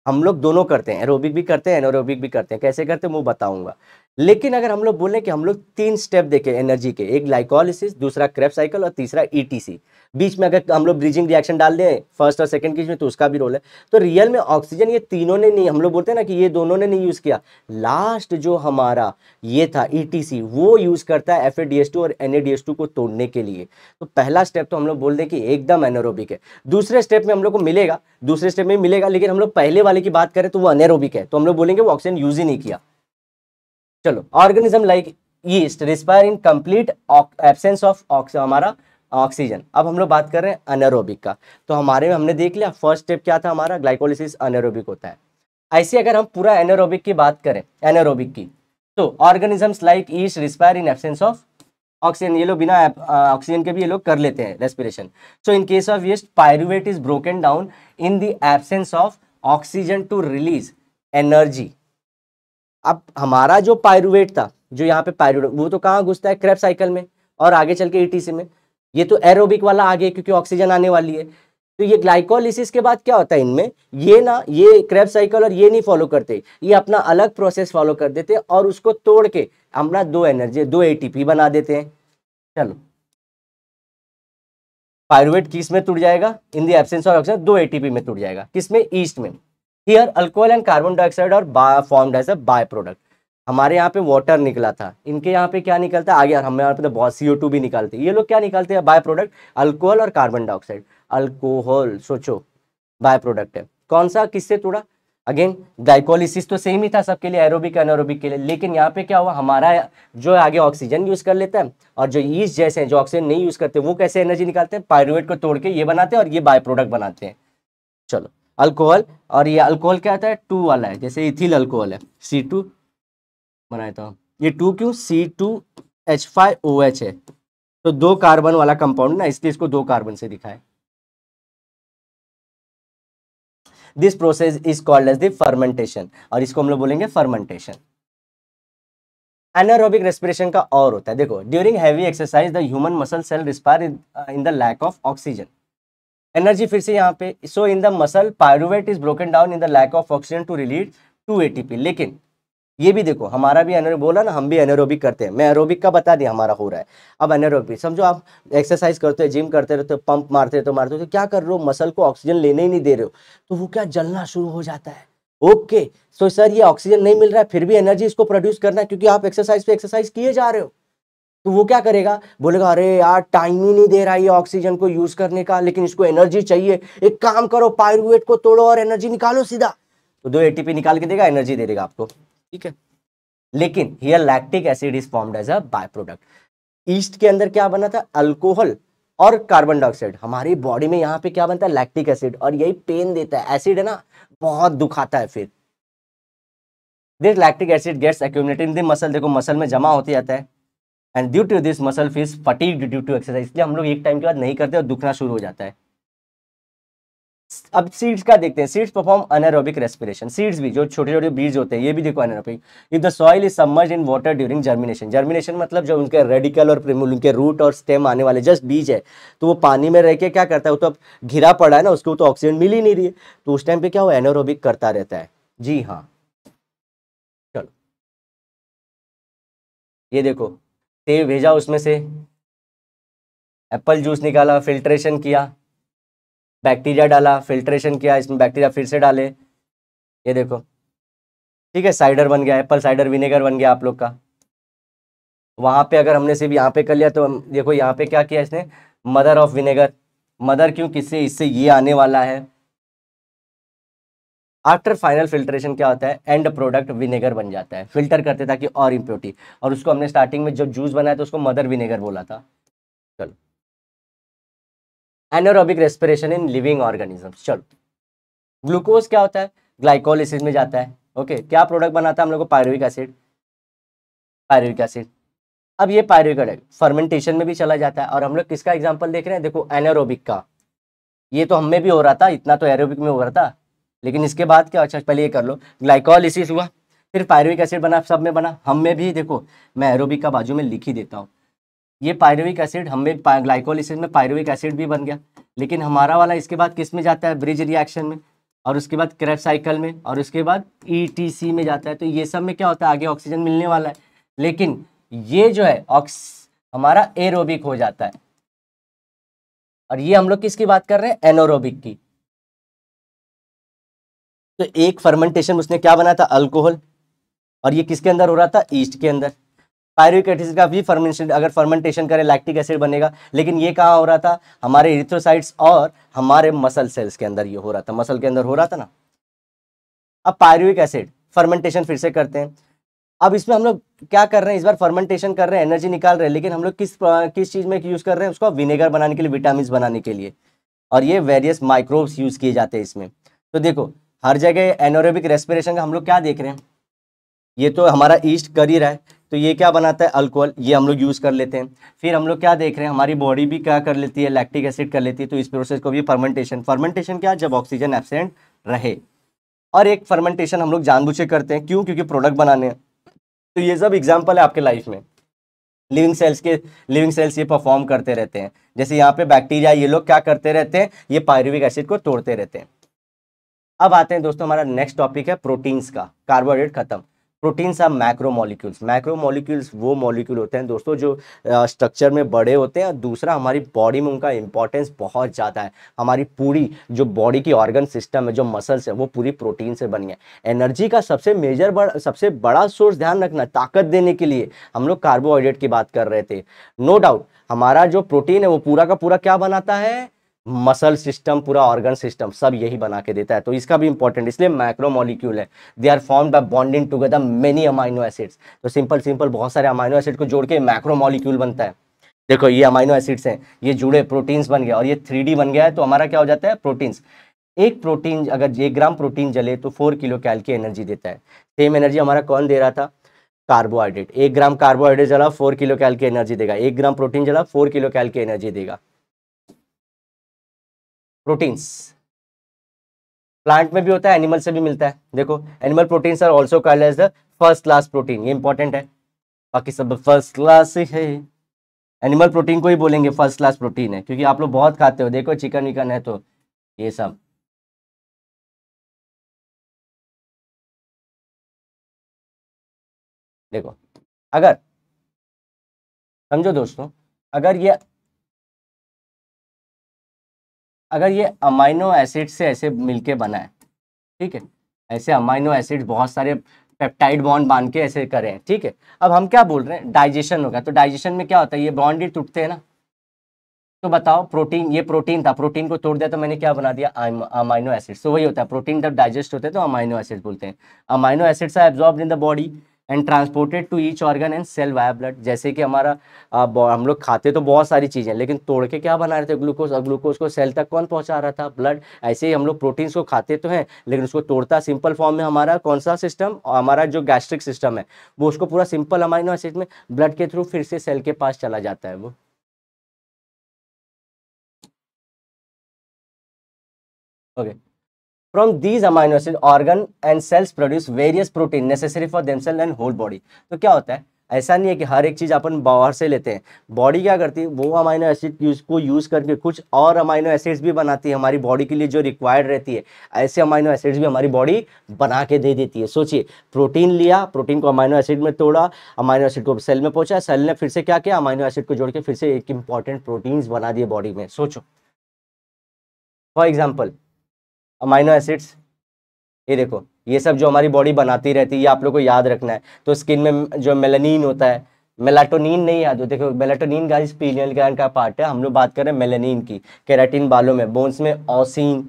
हम लोग दोनों करते हैं, एरोबिक भी करते हैं एनारोबिक भी करते हैं, कैसे करते हैं वो बताऊंगा। लेकिन अगर हम लोग बोले कि हम लोग 3 स्टेप देखें एनर्जी के, एक ग्लाइकोलिसिस, दूसरा क्रेब्स साइकिल, और तीसरा ETC, बीच में अगर हम लोग ब्रीजिंग रिएक्शन डाल दें फर्स्ट और सेकंड के बीच में, तो उसका भी रोल है। तो रियल में ऑक्सीजन ये तीनों ने नहीं, हम लोग बोलते हैं ना कि ये दोनों ने नहीं यूज किया, लास्ट जो हमारा ये था ETC, वो यूज करता है FADH2 और NADH2 को तोड़ने के लिए। तो पहला स्टेप तो हम लोग बोल दें कि एकदम एनारोबिक है। दूसरे स्टेप में हम लोग को मिलेगा, दूसरे स्टेप में मिलेगा, लेकिन हम लोग पहले वाले की बात करें तो वो अनेरोबिक है, तो हम लोग बोलेंगे वो ऑक्सीजन यूज ही नहीं किया। चलो, organism like yeast respire in complete absence of हमारा ऑक्सीजन। अब हम लोग बात कर रहे हैं अनारोबिक का। तो हमारे में हमने देख लिया फर्स्ट स्टेप क्या था हमारा, ग्लाइकोलिसिस अनारोबिक होता है। ऐसे अगर हम पूरा एनारोबिक की बात करें, एनारोबिक की, तो organisms like yeast respire in absence of oxygen, ये लोग बिना ऑक्सीजन के भी ये लोग कर लेते हैं respiration. So in case of yeast, pyruvate is broken down in the absence of oxygen to release energy. अब हमारा जो पायरुवेट था, जो यहाँ पे पायरुवेट, वो तो कहाँ घुसता है, क्रेब्स साइकिल में, और आगे चल के ETC में। ये तो एरोबिक वाला आगे, क्योंकि ऑक्सीजन आने वाली है। तो ये ग्लाइकोलिसिस के बाद क्या होता है इनमें, ये ना, ये क्रेब्स साइकिल और ये नहीं फॉलो करते, ये अपना अलग प्रोसेस फॉलो कर देते हैं, और उसको तोड़ के अपना 2 एनर्जी, 2 ATP बना देते हैं। चलो, पायरुवेट किस में टूट जाएगा, in the absence of oxygen 2 ATP में टूट जाएगा, किसमें, ईस्ट में। Here alcohol and carbon dioxide और formed as a by product. हमारे यहाँ पे वाटर निकला था, इनके यहाँ पे क्या निकलता है आगे, हमें यहाँ पे तो बहुत CO2 भी निकालते हैं, ये लोग क्या निकालते हैं, बाय प्रोडक्ट, अल्कोहल और कार्बन डाइऑक्साइड। अल्कोहल सोचो बाय प्रोडक्ट है, कौन सा, किससे तोड़ा, अगेन ग्लाइकोलिसिस तो सेम ही था सबके लिए, एरोबिक एनारोबिक के लिए, लेकिन यहाँ पे क्या हुआ, हमारा जो आगे ऑक्सीजन यूज कर लेता है, और जो ईस्ट जैसे हैं जो ऑक्सीजन नहीं यूज करते, वो कैसे एनर्जी निकालते हैं, पायरुवेट को तोड़ के ये बनाते हैं, और ये बाय प्रोडक्ट बनाते हैं। चलो, अल्कोहल, और ये अल्कोहल क्या आता है, 2 वाला है, जैसे इथिल अल्कोहल है, C2 बनाया था, ये 2 क्यों, C2H5OH है, तो 2 कार्बन वाला कंपाउंड ना, इसलिए इसको 2 कार्बन से दिखाए। This process is called as the fermentation, और इसको हम लोग बोलेंगे फर्मेंटेशन। एनारोबिक रेस्पिरेशन का और होता है, देखो, during heavy exercise the human muscle cell respire in the lack of oxygen. Energy फिर से यहाँ पे, so in the muscle pyruvate is broken down in the lack of oxygen to release 2 ATP। लेकिन ये भी देखो, हमारा भी एनारोबिक बोला ना, हम भी एनारोबिक करते हैं, मैं एरोबिक का बता दिया हमारा हो रहा है। अब एनारोबिक समझो, आप एक्सरसाइज करते हो, जिम करते रहते हो, पंप मारते हो, तो क्या कर रहे हो, मसल को ऑक्सीजन लेने ही नहीं दे रहे हो, तो वो क्या, जलना शुरू हो जाता है। ओके, सो सर ये ऑक्सीजन नहीं मिल रहा है फिर भी एनर्जी इसको प्रोड्यूस करना है क्योंकि आप एक्सरसाइज पे एक्सरसाइज किए जा रहे हो। तो वो क्या करेगा, बोलेगा अरे यार टाइम ही नहीं दे रहा है ये ऑक्सीजन को यूज करने का, लेकिन इसको एनर्जी चाहिए, एक काम करो पायरुवेट को तोड़ो और एनर्जी निकालो सीधा। तो 2 एटीपी निकाल के देगा, एनर्जी दे देगा आपको, ठीक है। लेकिन here lactic acid is formed as a bye product. Yeast के अंदर क्या बना था, अल्कोहल और कार्बन डाइऑक्साइड। हमारी बॉडी में यहाँ पे क्या बनता है, लैक्टिक एसिड, और यही पेन देता है, एसिड है ना, बहुत दुखाता है। फिर this lactic acid gets accumulated in the muscle, देखो मसल में जमा होते जाता है, and due to this muscle feels fatigued due to exercise, इसलिए हम लोग एक टाइम के बाद नहीं करते और दुखना शुरू हो जाता है। अब सीड्स का देखते हैं, seeds perform anaerobic respiration. Seeds भी जो छोटे छोटे बीज होते हैं ये भी देखो anaerobic. If the soil is submerged in water during germination, germination मतलब जो उनके रेडिकल और प्रिमूल, उनके रूट और स्टेम आने वाले जस्ट बीज है, तो वो पानी में रह के क्या करता है, वो तो अब घिरा पड़ा है ना, उसको तो ऑक्सीजन मिल ही नहीं रही है, तो उस टाइम पे क्या हो, एनारोबिक करता रहता है। जी हाँ, चलो ये देखो, सेब भेजा उसमें से, एप्पल जूस निकाला, फिल्ट्रेशन किया, बैक्टीरिया डाला, फिल्ट्रेशन किया, इसमें बैक्टीरिया फिर से डाले, ये देखो, ठीक है, साइडर बन गया, एप्पल साइडर विनेगर बन गया आप लोग का। वहां पे अगर हमने सिर्फ यहाँ पे कर लिया तो देखो यहाँ पे क्या किया इसने, मदर ऑफ विनेगर। मदर क्यों, किससे, इससे ये आने वाला है। आफ्टर फाइनल फिल्ट्रेशन क्या होता है, एंड प्रोडक्ट विनेगर बन जाता है, फिल्टर करते ताकि और इम्प्योरिटी, और उसको हमने स्टार्टिंग में जब जूस बनाया तो उसको मदर विनेगर बोला था। चलो, anaerobic respiration in living organisms. चलो, ग्लूकोज क्या होता है, ग्लाइकोलिसिस में जाता है। ओके, क्या प्रोडक्ट बनाता है हम लोग को, पायरुविक एसिड, पायरुविक एसिड। अब ये पायरुविक एसिड फर्मेंटेशन में भी चला जाता है, और हम लोग किसका एग्जांपल देख रहे हैं, देखो एनारोबिक का। ये तो हमें भी हो रहा था, इतना तो एरोबिक में हो रहा था, लेकिन इसके बाद क्या, अच्छा पहले ये कर लो, ग्लाइकोलिसिस हुआ, फिर पायरुविक एसिड बना, सब में बना, हम में भी देखो, मैं एरोबिक का बाजू में लिख ही देता हूँ, ये पायरुविक एसिड, हमें ग्लाइकोलिसिस में पायरुविक एसिड भी बन गया, लेकिन हमारा वाला इसके बाद किस में जाता है, ब्रिज रिएक्शन में, और उसके बाद क्रेब्स साइकिल में, और उसके बाद ईटीसी में जाता है। तो ये सब में क्या होता है, आगे ऑक्सीजन मिलने वाला है, लेकिन ये जो है हमारा एरोबिक हो जाता है, और ये हम लोग किसकी बात कर रहे हैं, एनोरोबिक की। तो एक फर्मेंटेशन उसने क्या बनाया था, अल्कोहल, और ये किसके अंदर हो रहा था, ईस्ट के अंदर। पायरुविक एसिड का भी फर्मेंटेशन, अगर फर्मेंटेशन करे लैक्टिक एसिड बनेगा, लेकिन ये कहाँ हो रहा था, हमारे इरिथ्रोसाइट्स और हमारे मसल सेल्स के अंदर ये हो रहा था, मसल के अंदर हो रहा था ना। अब पायरुविक एसिड फर्मेंटेशन फिर से करते हैं, अब इसमें हम लोग क्या कर रहे हैं, इस बार फर्मेंटेशन कर रहे हैं, एनर्जी निकाल रहे हैं, लेकिन हम लोग किस चीज में यूज कर रहे हैं उसको, विनेगर बनाने के लिए, विटामिन बनाने के लिए, और ये वेरियस माइक्रोब्स यूज किए जाते हैं इसमें। तो देखो हर जगह एनोरेबिक रेस्पिरेशन का हम लोग क्या देख रहे हैं, ये तो हमारा ईस्ट कर ही रहा है, तो ये क्या बनाता है, अल्कोहल, ये हम लोग यूज कर लेते हैं। फिर हम लोग क्या देख रहे हैं, हमारी बॉडी भी क्या कर लेती है, लैक्टिक एसिड कर लेती है, तो इस प्रोसेस को भी फर्मेंटेशन। फर्मेंटेशन क्या, जब ऑक्सीजन एब्सेंट रहे। और एक फर्मेंटेशन हम लोग जानबूझ के करते हैं, क्यों, क्योंकि प्रोडक्ट बनाने हैं। तो ये सब एग्जाम्पल है आपके लाइफ में, लिविंग सेल्स ये परफॉर्म करते रहते हैं। जैसे यहाँ पे बैक्टीरिया, ये लोग क्या करते रहते हैं, ये पायरुविक एसिड को तोड़ते रहते हैं। अब आते हैं दोस्तों, हमारा नेक्स्ट टॉपिक है प्रोटीन्स का। कार्बोहाइड्रेट खत्म, प्रोटीन्स आर मैक्रोमोलिक्यूल्स। मैक्रोमोलिक्यूल्स वो मॉलिक्यूल होते हैं दोस्तों जो स्ट्रक्चर में बड़े होते हैं, और दूसरा हमारी बॉडी में उनका इंपॉर्टेंस बहुत ज़्यादा है। हमारी पूरी जो बॉडी की ऑर्गन सिस्टम है, जो मसल्स है, वो पूरी प्रोटीन से बनी है। एनर्जी का सबसे बड़ा सोर्स, ध्यान रखना, ताकत देने के लिए हम लोग कार्बोहाइड्रेट की बात कर रहे थे। नो डाउट हमारा जो प्रोटीन है वो पूरा का पूरा क्या बनाता है, मसल सिस्टम, पूरा ऑर्गन सिस्टम सब यही बना के देता है, तो इसका भी इंपॉर्टेंट, इसलिए मैक्रोमोलिक्यूल है। They are formed by bonding together many amino acids. तो सिंपल बहुत सारे अमाइनो एसिड को जोड़ के मैक्रोमोलिक्यूल बनता है। देखो ये अमाइनो एसिड्स हैं, ये जुड़े प्रोटीन्स बन गया, और ये 3D बन गया है, तो हमारा क्या हो जाता है, प्रोटीन्स। एक प्रोटीन, अगर 1 ग्राम प्रोटीन जले तो 4 किलो कैल की एनर्जी देता है। सेम एनर्जी हमारा कौन दे रहा था, कार्बोहाइड्रेट। 1 ग्राम कार्बोहाइड्रेट जला 4 किलो कैल की एनर्जी देगा, 1 ग्राम प्रोटीन जला 4 किलो कैल की एनर्जी देगा। प्रोटीन्स प्लांट में भी होता है, एनिमल से भी मिलता है। देखो animal proteins are also called as the first class protein, ये इंपॉर्टेंट है, बाकी सब फर्स्ट क्लास है। एनिमल प्रोटीन को ही बोलेंगे फर्स्ट क्लास प्रोटीन है, क्योंकि आप लोग बहुत खाते हो, देखो चिकन विकन है तो ये सब। देखो अगर, समझो दोस्तों, अगर ये अगर ये अमाइनो एसिड से ऐसे मिलके बना है, ठीक है, ऐसे अमाइनो एसिड्स बहुत सारे पेप्टाइड बॉन्ड बांध के ऐसे करें हैं, ठीक है। अब हम क्या बोल रहे हैं, डाइजेशन होगा, तो डाइजेशन में क्या होता है, ये बॉन्ड ही टूटते हैं ना। तो बताओ, प्रोटीन, ये प्रोटीन था, प्रोटीन को तोड़ दिया तो मैंने क्या बना दिया, अमाइनो एसिड्स। तो वही होता है, प्रोटीन जब डाइजेस्ट होते हैं तो अमाइनो एसिड बोलते हैं। Amino acids are absorbed in the body and transported to each organ and cell via blood. जैसे कि हमारा हम लोग खाते तो बहुत सारी चीजें, लेकिन तोड़ के क्या बना रहे थे, ग्लूकोज, और ग्लूकोज को सेल तक कौन पहुंचा रहा था, ब्लड। ऐसे ही हम लोग प्रोटीन्स को खाते तो हैं, लेकिन उसको तोड़ता सिंपल फॉर्म में हमारा कौन सा सिस्टम, हमारा जो गैस्ट्रिक सिस्टम है, वो उसको पूरा सिंपल अमाइनो एसिड में ब्लड के थ्रू फिर से सेल के पास चला जाता है वो। Okay, from these amino acid organ and cells produce various protein necessary for themselves and whole body। तो क्या होता है, ऐसा नहीं है कि हर एक चीज अपन बाहर से लेते हैं, बॉडी क्या करती है, वो अमाइनो एसिड को यूज करके कुछ और अमाइनो एसिड्स भी बनाती है हमारी बॉडी के लिए जो रिक्वायर्ड रहती है। ऐसे अमाइनो एसिड्स भी हमारी बॉडी बना के दे देती है। सोचिए, प्रोटीन लिया, प्रोटीन को अमाइनो एसिड में तोड़ा, अमाइनो एसिड को सेल में पहुंचा, सेल ने फिर से क्या किया, अमाइनो एसिड को जोड़ के फिर से एक इंपॉर्टेंट प्रोटीन्स बना दिए बॉडी में। सोचो, फॉर एग्जाम्पल अमाइनो एसिड्स, ये देखो, ये सब जो हमारी बॉडी बनाती रहती है, ये आप लोग को याद रखना है। तो स्किन में जो मेलानिन होता है, मेलाटोनिन नहीं याद हो, देखो मेलाटोनिन गाइस पीनियल ग्लैंड का पार्ट है, हम लोग बात कर रहे हैं मेलानिन की। केराटिन बालों में, बोन्स में ऑसिन,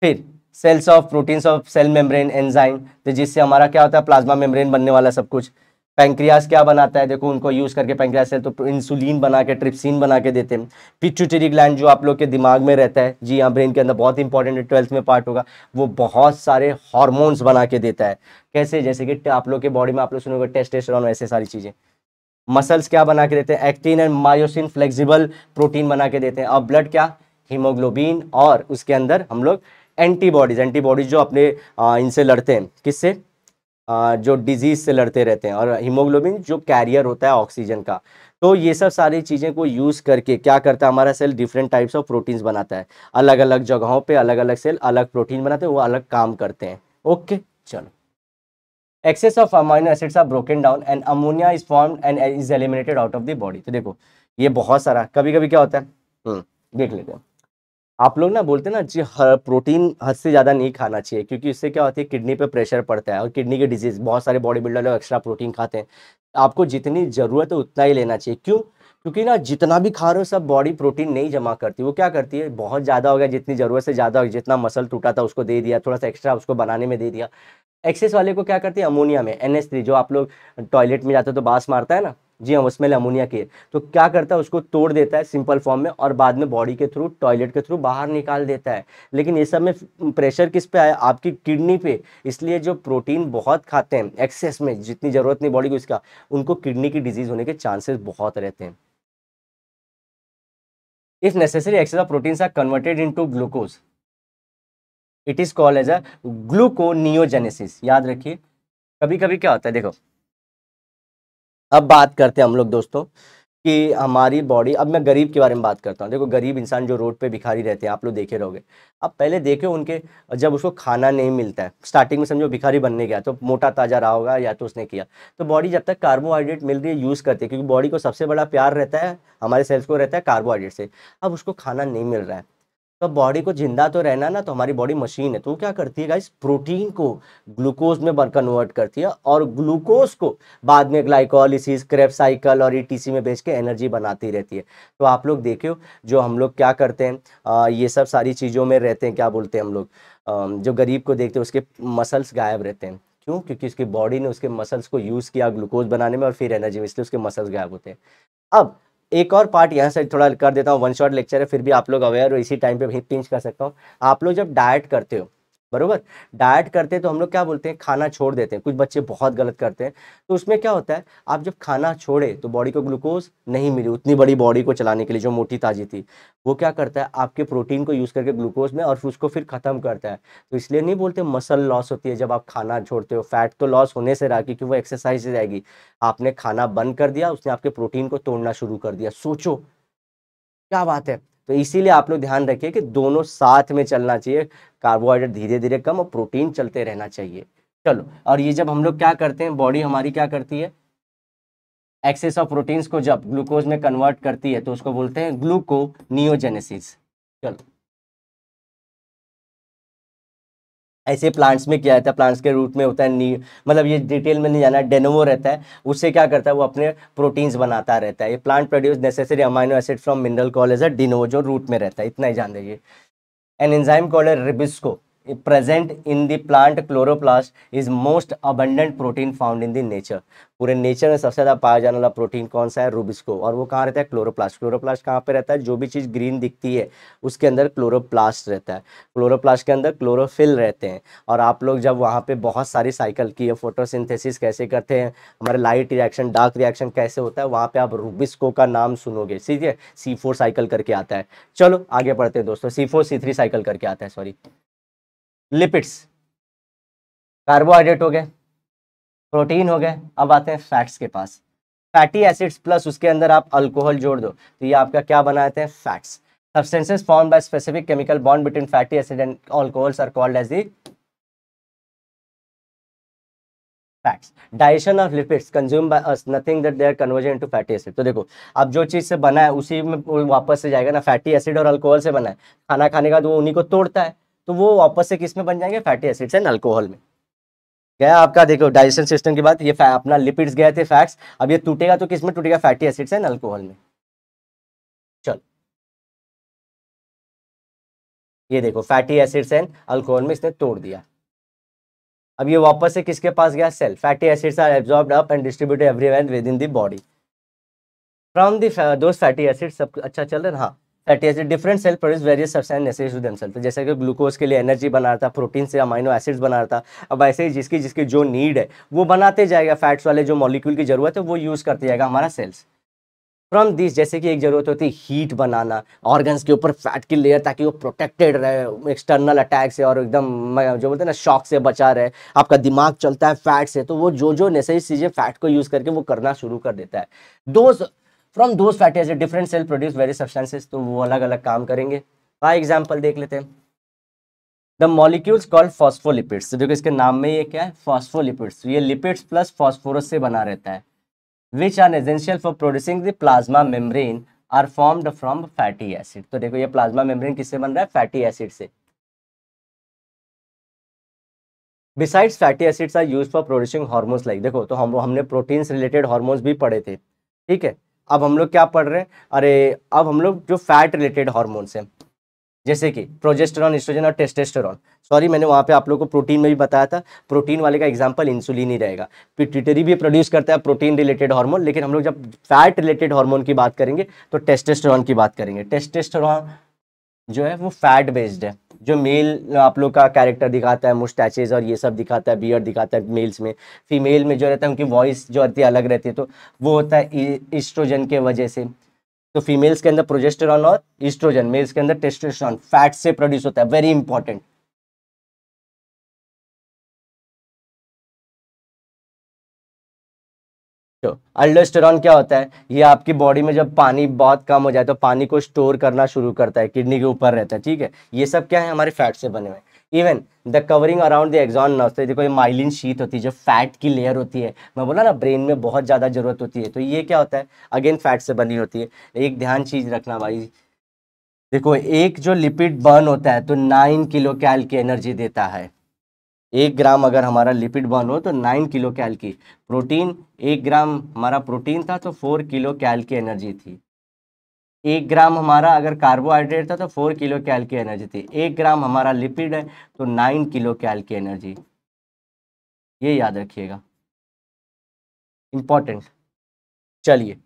फिर cells of proteins of cell membrane enzyme, तो जिससे हमारा क्या होता है, प्लाज्मा मेम्ब्रेन बनने वाला सब कुछ। पैंक्रियास क्या बनाता है, देखो उनको यूज करके पैंक्रियास सेल तो इंसुलिन बना के, ट्रिप्सिन बना के देते हैं। पिट्यूटरी ग्लैंड जो आप लोग के दिमाग में रहता है, जी हाँ, ब्रेन के अंदर बहुत इंपॉर्टेंट है, 12th में पार्ट होगा, वो बहुत सारे हार्मोन्स बना के देता है। कैसे, जैसे कि आप लोग के बॉडी में आप लोग सुनोगे टेस्टोस्टेरोन, ऐसे सारी चीजें। मसल्स क्या बना के देते हैं, actin and myosin flexible protein बना के देते हैं। और ब्लड क्या, हीमोग्लोबिन, और उसके अंदर हम लोग एंटीबॉडीज, एंटीबॉडीज जो अपने इनसे लड़ते हैं, किससे, जो डिजीज से लड़ते रहते हैं, और हीमोग्लोबिन जो कैरियर होता है ऑक्सीजन का। तो ये सब सारी चीजें को यूज करके क्या करता है हमारा cell, different types of proteins बनाता है। अलग अलग जगहों पे अलग अलग सेल अलग प्रोटीन बनाते हैं, वो अलग काम करते हैं। ओके, चलो। excess of amino acids are broken down and ammonia is formed and is eliminated out of the body। तो देखो, ये बहुत सारा, कभी कभी क्या होता है, देख लेते हैं। आप लोग ना बोलते हैं ना जी, प्रोटीन हद से ज़्यादा नहीं खाना चाहिए, क्योंकि इससे क्या होती है, किडनी पे प्रेशर पड़ता है और किडनी के डिजीज, बहुत सारे बॉडी बिल्डर लोग एक्स्ट्रा प्रोटीन खाते हैं। आपको जितनी ज़रूरत है उतना ही लेना चाहिए। क्यों, क्योंकि ना जितना भी खा रहे हो सब बॉडी प्रोटीन नहीं जमा करती, वो क्या करती है, बहुत ज़्यादा हो गया, जितनी ज़रूरत से ज़्यादा हो गया, जितना मसल टूटा था उसको दे दिया, थोड़ा सा एक्स्ट्रा उसको बनाने में दे दिया। एक्सेस वाले को क्या करती है, अमोनिया में, NH3, जो आप लोग टॉयलेट में जाते हो तो बास मारता है ना, जी हाँ, उसमें अमोनिया की है, तो क्या करता है, उसको तोड़ देता है सिंपल फॉर्म में, और बाद में बॉडी के थ्रू, टॉयलेट के थ्रू बाहर निकाल देता है। लेकिन ये सब में प्रेशर किस पे आया, आपकी किडनी पे। इसलिए जो प्रोटीन बहुत खाते हैं एक्सेस में, जितनी जरूरत नहीं बॉडी को इसका, उनको किडनी की डिजीज होने के चांसेस बहुत रहते हैं। If necessary excess of proteins are converted into glucose, it is called as a gluconeogenesis. याद रखिए, कभी कभी क्या होता है, देखो अब बात करते हैं हम लोग दोस्तों कि हमारी बॉडी, अब मैं गरीब के बारे में बात करता हूँ। देखो, गरीब इंसान जो रोड पे भिखारी रहते हैं, आप लोग देखे रहोगे, अब पहले देखे उनके, जब उसको खाना नहीं मिलता है, स्टार्टिंग में समझो भिखारी बनने गया तो मोटा ताजा रहा होगा, या तो उसने किया, तो बॉडी जब तक कार्बोहाइड्रेट मिल रही है यूज़ करती है, क्योंकि बॉडी को सबसे बड़ा प्यार रहता है, हमारे सेल्स को रहता है कार्बोहाइड्रेट से। अब उसको खाना नहीं मिल रहा है, तो बॉडी को जिंदा तो रहना ना, तो हमारी बॉडी मशीन है, तो वो क्या करती है गाइस, प्रोटीन को ग्लूकोज में कन्वर्ट करती है, और ग्लूकोज को बाद में ग्लाइकोलिसिस, क्रेब्स साइकिल और ETC में बेच के एनर्जी बनाती रहती है। तो आप लोग देखियो, जो हम लोग क्या करते हैं, ये सब सारी चीज़ों में रहते हैं, क्या बोलते हैं हम लोग, जो गरीब को देखते हैं उसके मसल्स गायब रहते हैं। क्यों, क्योंकि उसकी बॉडी ने उसके मसल्स को यूज़ किया ग्लूकोज बनाने में और फिर एनर्जी में, इसलिए उसके मसल्स गायब होते हैं। अब एक और पार्ट यहाँ से थोड़ा कर देता हूँ, वन शॉट लेक्चर है, फिर भी आप लोग अवेयर हो, इसी टाइम पे भी पिंच कर सकता हूँ। आप लोग जब डाइट करते हो, बरोबर, डाइट करते हैं तो हम लोग क्या बोलते हैं, खाना छोड़ देते हैं। कुछ बच्चे बहुत गलत करते हैं, तो उसमें क्या होता है, आप जब खाना छोड़े तो बॉडी को ग्लूकोज नहीं मिली, उतनी बड़ी बॉडी को चलाने के लिए जो मोटी ताजी थी, वो क्या करता है, आपके प्रोटीन को यूज़ करके ग्लूकोज में, और फिर उसको फिर खत्म करता है। तो इसलिए नहीं बोलते मसल लॉस होती है जब आप खाना छोड़ते हो, फैट तो लॉस होने से रहा, क्योंकि वो एक्सरसाइज से जाएगी। आपने खाना बंद कर दिया, उसने आपके प्रोटीन को तोड़ना शुरू कर दिया। सोचो क्या बात है। तो इसीलिए आप लोग ध्यान रखिए कि दोनों साथ में चलना चाहिए, कार्बोहाइड्रेट धीरे धीरे कम और प्रोटीन चलते रहना चाहिए। चलो, और ये जब हम लोग क्या करते हैं, बॉडी हमारी क्या करती है, एक्सेस ऑफ प्रोटीन्स को जब ग्लूकोज में कन्वर्ट करती है तो उसको बोलते हैं ग्लूकोनियोजेनेसिस। चलो, ऐसे प्लांट्स में क्या रहता है, प्लांट्स के रूट में होता है नी, मतलब ये डिटेल में नहीं जाना, डेनोवो रहता है, उससे क्या करता है वो अपने प्रोटीन्स बनाता रहता है। ये plant produce necessary amino acid from mineral called as a de novo, जो रूट में रहता है, इतना ही जान लीजिए। An enzyme called a ribisco present in the plant chloroplast is most abundant protein found in the nature। पूरे नेचर में सबसे ज्यादा पाया जाने वाला प्रोटीन कौन सा है, रूबिस्को, और वो कहाँ रहता है, क्लोरोप्लास्ट। क्लोरोप्लास्ट कहाँ पे रहता है, जो भी चीज ग्रीन दिखती है उसके अंदर क्लोरोप्लास्ट रहता है। क्लोरोप्लास्ट के अंदर क्लोरोफिल रहते हैं। और आप लोग जब वहाँ पे बहुत सारी साइकिल की है, फोटोसिंथेसिस कैसे करते हैं, हमारे लाइट रिएक्शन डार्क रिएक्शन कैसे होता है, वहाँ पे आप रूबिस्को का नाम सुनोगे, ठीक है। C4 साइकिल करके आता है। चलो आगे बढ़ते हैं दोस्तों, C4 C3 साइकिल करके आता है, सॉरी। लिपिड्स, कार्बोहाइड्रेट हो गए, प्रोटीन हो गए, अब आते हैं फैट्स के पास। फैटी एसिड्स प्लस उसके अंदर आप अल्कोहल जोड़ दो तो ये आपका क्या बनाते हैं, fats. Substances formed by specific chemical bond between fatty acid and alcohols are called as the fats. Digestion of lipids consume by us, nothing that they are conversion into fatty acid. तो देखो अब जो चीज से बना है उसी में वो वापस से जाएगा ना, फैटी एसिड और अल्कोहल से बना है, खाना खाने का तो उन्हीं को तोड़ता है, तो वो वापस से किस में बन जाएंगे, फैटी एसिड्स एंड अल्कोहल में। गया आपका, देखो डाइजेशन सिस्टम की बात, ये अपना लिपिड्स गए थे फैट्स, अब ये टूटेगा तो किस में टूटेगा, फैटी एसिड्स एंड अल्कोहल में। चल ये देखो फैटी एसिड्स एंड अल्कोहल में इसने तोड़ दिया। अब ये वापस से किसके पास गया, cell. Fatty acids are absorbed up and distributed everywhere with in the body from the those fatty acids. सब अच्छा चल रहा है, हाँ। Fatty acid different cell produce various substance necessary to themself. तो जैसे कि ग्लूकोज के लिए एनर्जी बना रहा था, प्रोटीन से अमाइनो एसिड्स बना रहा था, अब ऐसे ही जिसकी जिसकी जो नीड है वो बनाते जाएगा, फैट्स वाले जो मॉलिक्यूल की जरूरत है वो यूज करते जाएगा हमारा सेल्स। फ्रॉम दिस, जैसे कि एक जरूरत होती है हीट बनाना ऑर्गन्स के ऊपर फैट की लेयर, ताकि वो प्रोटेक्टेड रहे एक्सटर्नल अटैक से और एकदम जो बोलते हैं ना शॉक से बचा रहे। आपका दिमाग चलता है फैट से, तो वो जो जो नेसेसरी चीजें फैट को यूज करके वो करना शुरू कर देता है। Those from those fatty acid different cell produce various substances, तो वो अलग अलग काम करेंगे। फॉर एग्जाम्पल देख लेते हैं, द मॉलिक्यूल्स कॉल्ड फॉस्फोलिपिड्स। तो देखो इसके नाम में ये क्या है, फॉस्फोलिपिड्स। ये लिपिड्स प्लस फॉस्फोरस से बना रहता है। which are essential for producing the plasma membrane are formed from fatty acid। तो देखो ये प्लाज्मा मेम्ब्रेन किससे बन रहा है, फैटी एसिड से। Besides fatty acids are used for producing hormones like, देखो तो हमने प्रोटीन से रिलेटेड हार्मोन्स भी पढ़े थे, ठीक है। अब हम लोग क्या पढ़ रहे हैं, अरे अब हम लोग जो फैट रिलेटेड हार्मोन्स हैं, जैसे कि प्रोजेस्टेरॉन, एस्ट्रोजन और टेस्टोस्टेरॉन। सॉरी मैंने वहाँ पे आप लोगों को प्रोटीन में भी बताया था, प्रोटीन वाले का एग्जांपल इंसुलिन ही रहेगा। पिट्यूटरी भी प्रोड्यूस करता है प्रोटीन रिलेटेड हार्मोन, लेकिन हम लोग जब फैट रिलेटेड हार्मोन की बात करेंगे तो टेस्टोस्टेरॉन की बात करेंगे। टेस्टोस्टेरॉन जो है वो फैट बेस्ड है, जो मेल आप लोग का कैरेक्टर दिखाता है, मुस्टैचेज और ये सब दिखाता है, बियर्ड दिखाता है मेल्स में। फीमेल में जो रहता है उनकी वॉइस जो रहती है अलग रहती है, तो वो होता है ईस्ट्रोजन के वजह से। तो फीमेल्स के अंदर प्रोजेस्टेरॉन और ईस्ट्रोजन, मेल्स के अंदर टेस्टोस्टेरॉन, फैट से प्रोड्यूस होता है, वेरी इंपॉर्टेंट। तो अल्डोस्टेरॉन क्या होता है, ये आपकी बॉडी में जब पानी बहुत कम हो जाए तो पानी को स्टोर करना शुरू करता है, किडनी के ऊपर रहता है, ठीक है। ये सब क्या है, हमारे फैट से बने हुए हैं। Even the covering around the axon nerves, तो देखो ये माइलिन शीट होती है, जो फैट की लेयर होती है, मैं बोला ना ब्रेन में बहुत ज्यादा जरूरत होती है, तो ये क्या होता है, अगेन फैट से बनी होती है। एक ध्यान चीज रखना भाई, देखो एक जो लिपिड बर्न होता है तो 9 किलो कैल की एनर्जी देता है। 1 ग्राम अगर हमारा लिपिड बर्न हो तो 9 किलो कैल की। प्रोटीन 1 ग्राम हमारा प्रोटीन था तो 4 किलो कैल की एनर्जी थी। 1 ग्राम हमारा अगर कार्बोहाइड्रेट था तो 4 किलो कैल की एनर्जी थी। 1 ग्राम हमारा लिपिड है तो 9 किलो कैल की एनर्जी। ये याद रखिएगा, इंपॉर्टेंट। चलिए,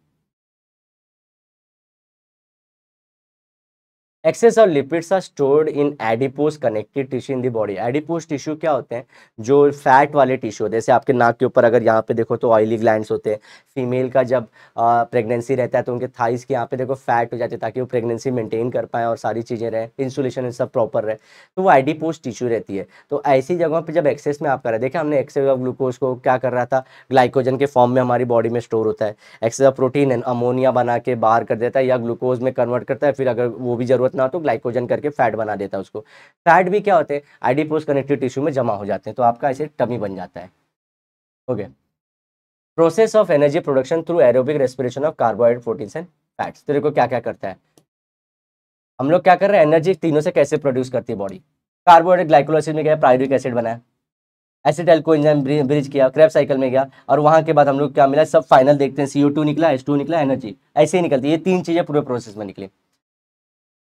excess of lipids are stored in adipose connective tissue in the body. Adipose tissue क्या होते हैं, जो फैट वाले टिश्यू होते हैं। जैसे आपके नाक के ऊपर अगर यहाँ पे देखो तो ऑयली ग्लैंड्स होते हैं। फीमेल का जब प्रेगनेंसी रहता है तो उनके थाइस के यहाँ पे देखो फैट हो जाते हैं, ताकि वो प्रेगनेंसी मेंटेन कर पाए और सारी चीज़ें रहे, इंसुलेशन सब प्रॉपर रहे, तो वो एडिपोज टिश्यू रहती है। तो ऐसी जगहों पर जब एक्सेस में आप कर रहे हैं, देखिए हमने एक्सेस ऑफ ग्लूकोज को क्या कर रहा था, ग्लाइकोजन के फॉर्म में हमारी बॉडी में स्टोर होता है। एक्सेस ऑफ प्रोटीन अमोनिया बना के बाहर कर देता है या ग्लूकोज में कन्वर्ट करता है, फिर अगर वो भी जरूरत ना हो तो ग्लाइकोजन करके फैट बना देता है उसको। फैट भी क्या होते हैं, एडिपोज कनेक्टिव टिश्यू में जमा हो जाते हैं, तो आपका ऐसे टमी बन जाता है। Okay, process of energy production through aerobic respiration of carbohydrate, proteins and fats. तो देखो क्या क्या करता है, हम लोग क्या कर रहे हैं, एनर्जी तीनों से कैसे प्रोड्यूस करती है बॉडी। कार्बोहाइड्रेट ग्लाइकोलाइसिस में गया, पायरुविक एसिड बनाया, एसिटाइल कोएंजाइम ब्रिज किया, क्रेब्स साइकिल में गया, और वहां के बाद हम लोग क्या मिला, सब फाइनल देखते हैं, CO2 निकला, H2 निकला, एनर्जी, ऐसे ही निकलती है। ये 3 चीजें पूरे प्रोसेस में निकली।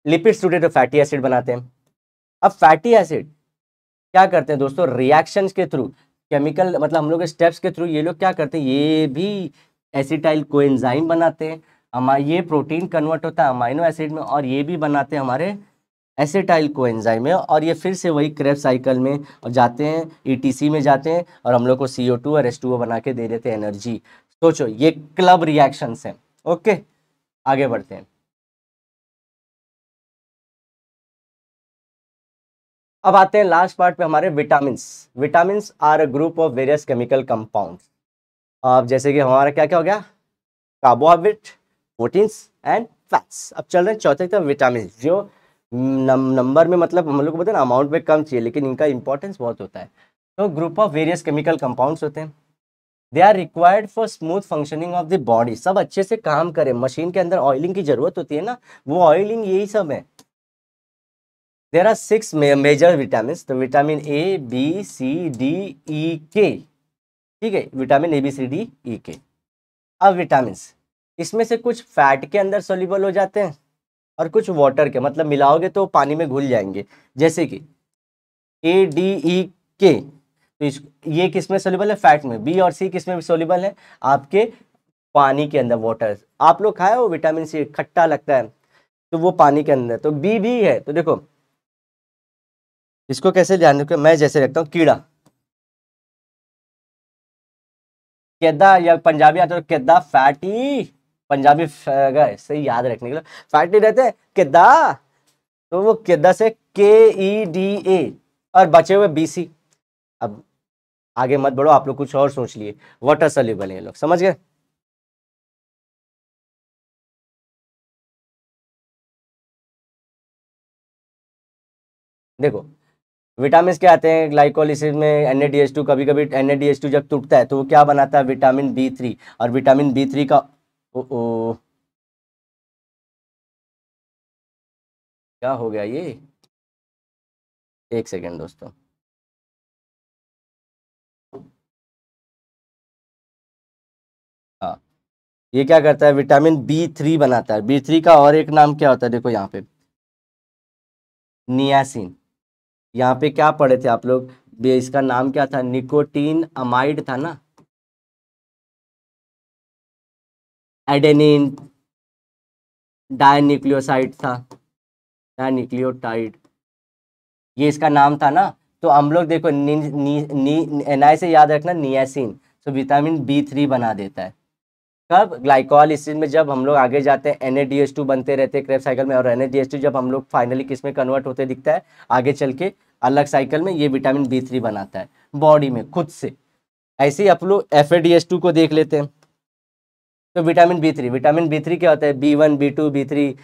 लिपिड्स टूटे तो फैटी एसिड बनाते हैं। अब फैटी एसिड क्या करते हैं दोस्तों, रिएक्शंस के थ्रू, केमिकल मतलब हम लोग के स्टेप्स के थ्रू ये लोग क्या करते हैं, ये भी एसिटाइल कोएंजाइम बनाते हैं, ये प्रोटीन कन्वर्ट होता है अमाइनो एसिड में, और ये भी बनाते हैं हमारे एसिटाइल कोएंजाइम में, और ये फिर से वही क्रेब्स साइकिल में और जाते हैं, ETC में जाते हैं, और हम लोग को CO2 और H2O बना के दे देते हैं एनर्जी। सोचो ये क्लब रिएक्शंस हैं। ओके, आगे बढ़ते हैं। अब आते हैं लास्ट पार्ट पे हमारे, vitamins. Vitamins are a group of various chemical compounds. अब जैसे कि हमारा क्या क्या हो गया, कार्बोहाइड्रेट, प्रोटीन्स एंड फैट्स। अब चल रहे हैं चौथे तरफ, विटामिन, जो नंबर में मतलब हम लोग को पता है ना, अमाउंट में कम चाहिए, लेकिन इनका इंपॉर्टेंस बहुत होता है। तो group of various chemical compounds होते हैं, they are required for smooth functioning of the body. सब अच्छे से काम करे, मशीन के अंदर ऑयलिंग की जरूरत होती है ना, वो ऑयलिंग यही सब है। देर आर 6 मेजर विटामिन, तो vitamin A, B, C, D, E, K, ठीक है, vitamin A, B, C, D, E, K। अब विटामिन, इसमें से कुछ फैट के अंदर सोल्यूबल हो जाते हैं और कुछ वाटर के, मतलब मिलाओगे तो पानी में घुल जाएंगे, जैसे कि A, D, E, K, तो ये किस में सोल्यूबल है, फैट में। B और C किस में सोल्यूबल है, आपके पानी के अंदर, वाटर। आप लोग खाए हो विटामिन C, खट्टा लगता है, तो वो पानी के अंदर। तो B भी है, तो देखो इसको कैसे ध्यान रखो, मैं जैसे रखता हूँ कीड़ा, केदा, या पंजाबी आता है केदा, फैटी, पंजाबी सही याद रखने के लिए, फैटी रहते हैं केदा, तो वो केदा से KEDA, और बचे हुए BC। अब आगे मत बढ़ो, आप लोग कुछ और सोच लिए, वाटर सॉल्युबल है ये लोग, समझ गए। देखो विटामिन क्या आते हैं ग्लाइकोलिसिस में, NADH2, कभी कभी NADH2 जब टूटता है तो वो क्या बनाता है, विटामिन B3, और विटामिन B3 का क्या हो गया ये, एक सेकेंड दोस्तों, हाँ, ये क्या करता है, विटामिन B3 बनाता है। B3 का और एक नाम क्या होता है, देखो यहाँ पे नियासिन। यहाँ पे क्या पढ़े थे आप लोग, इसका नाम क्या था, निकोटीन अमाइड था ना, एडेनिन डाइन्यूक्लियोसाइड था, डाइन्यूक्लियोटाइड, ये इसका नाम था ना। तो हम लोग देखो NI से याद रखना, नियासिन, तो विटामिन B3 बना देता है। कब, ग्लाइकोलिसिस में, जब हम लोग आगे जाते हैं NADH2 बनते रहते हैं क्रेब्स साइकिल में, और NADH2 जब हम लोग फाइनली किस में कन्वर्ट होते दिखता है आगे चल के अलग साइकिल में, ये विटामिन B3 बनाता है बॉडी में खुद से। ऐसे ही आप लोग FADH2 को देख लेते हैं, तो विटामिन B3 क्या होता है, B1, B2, B3,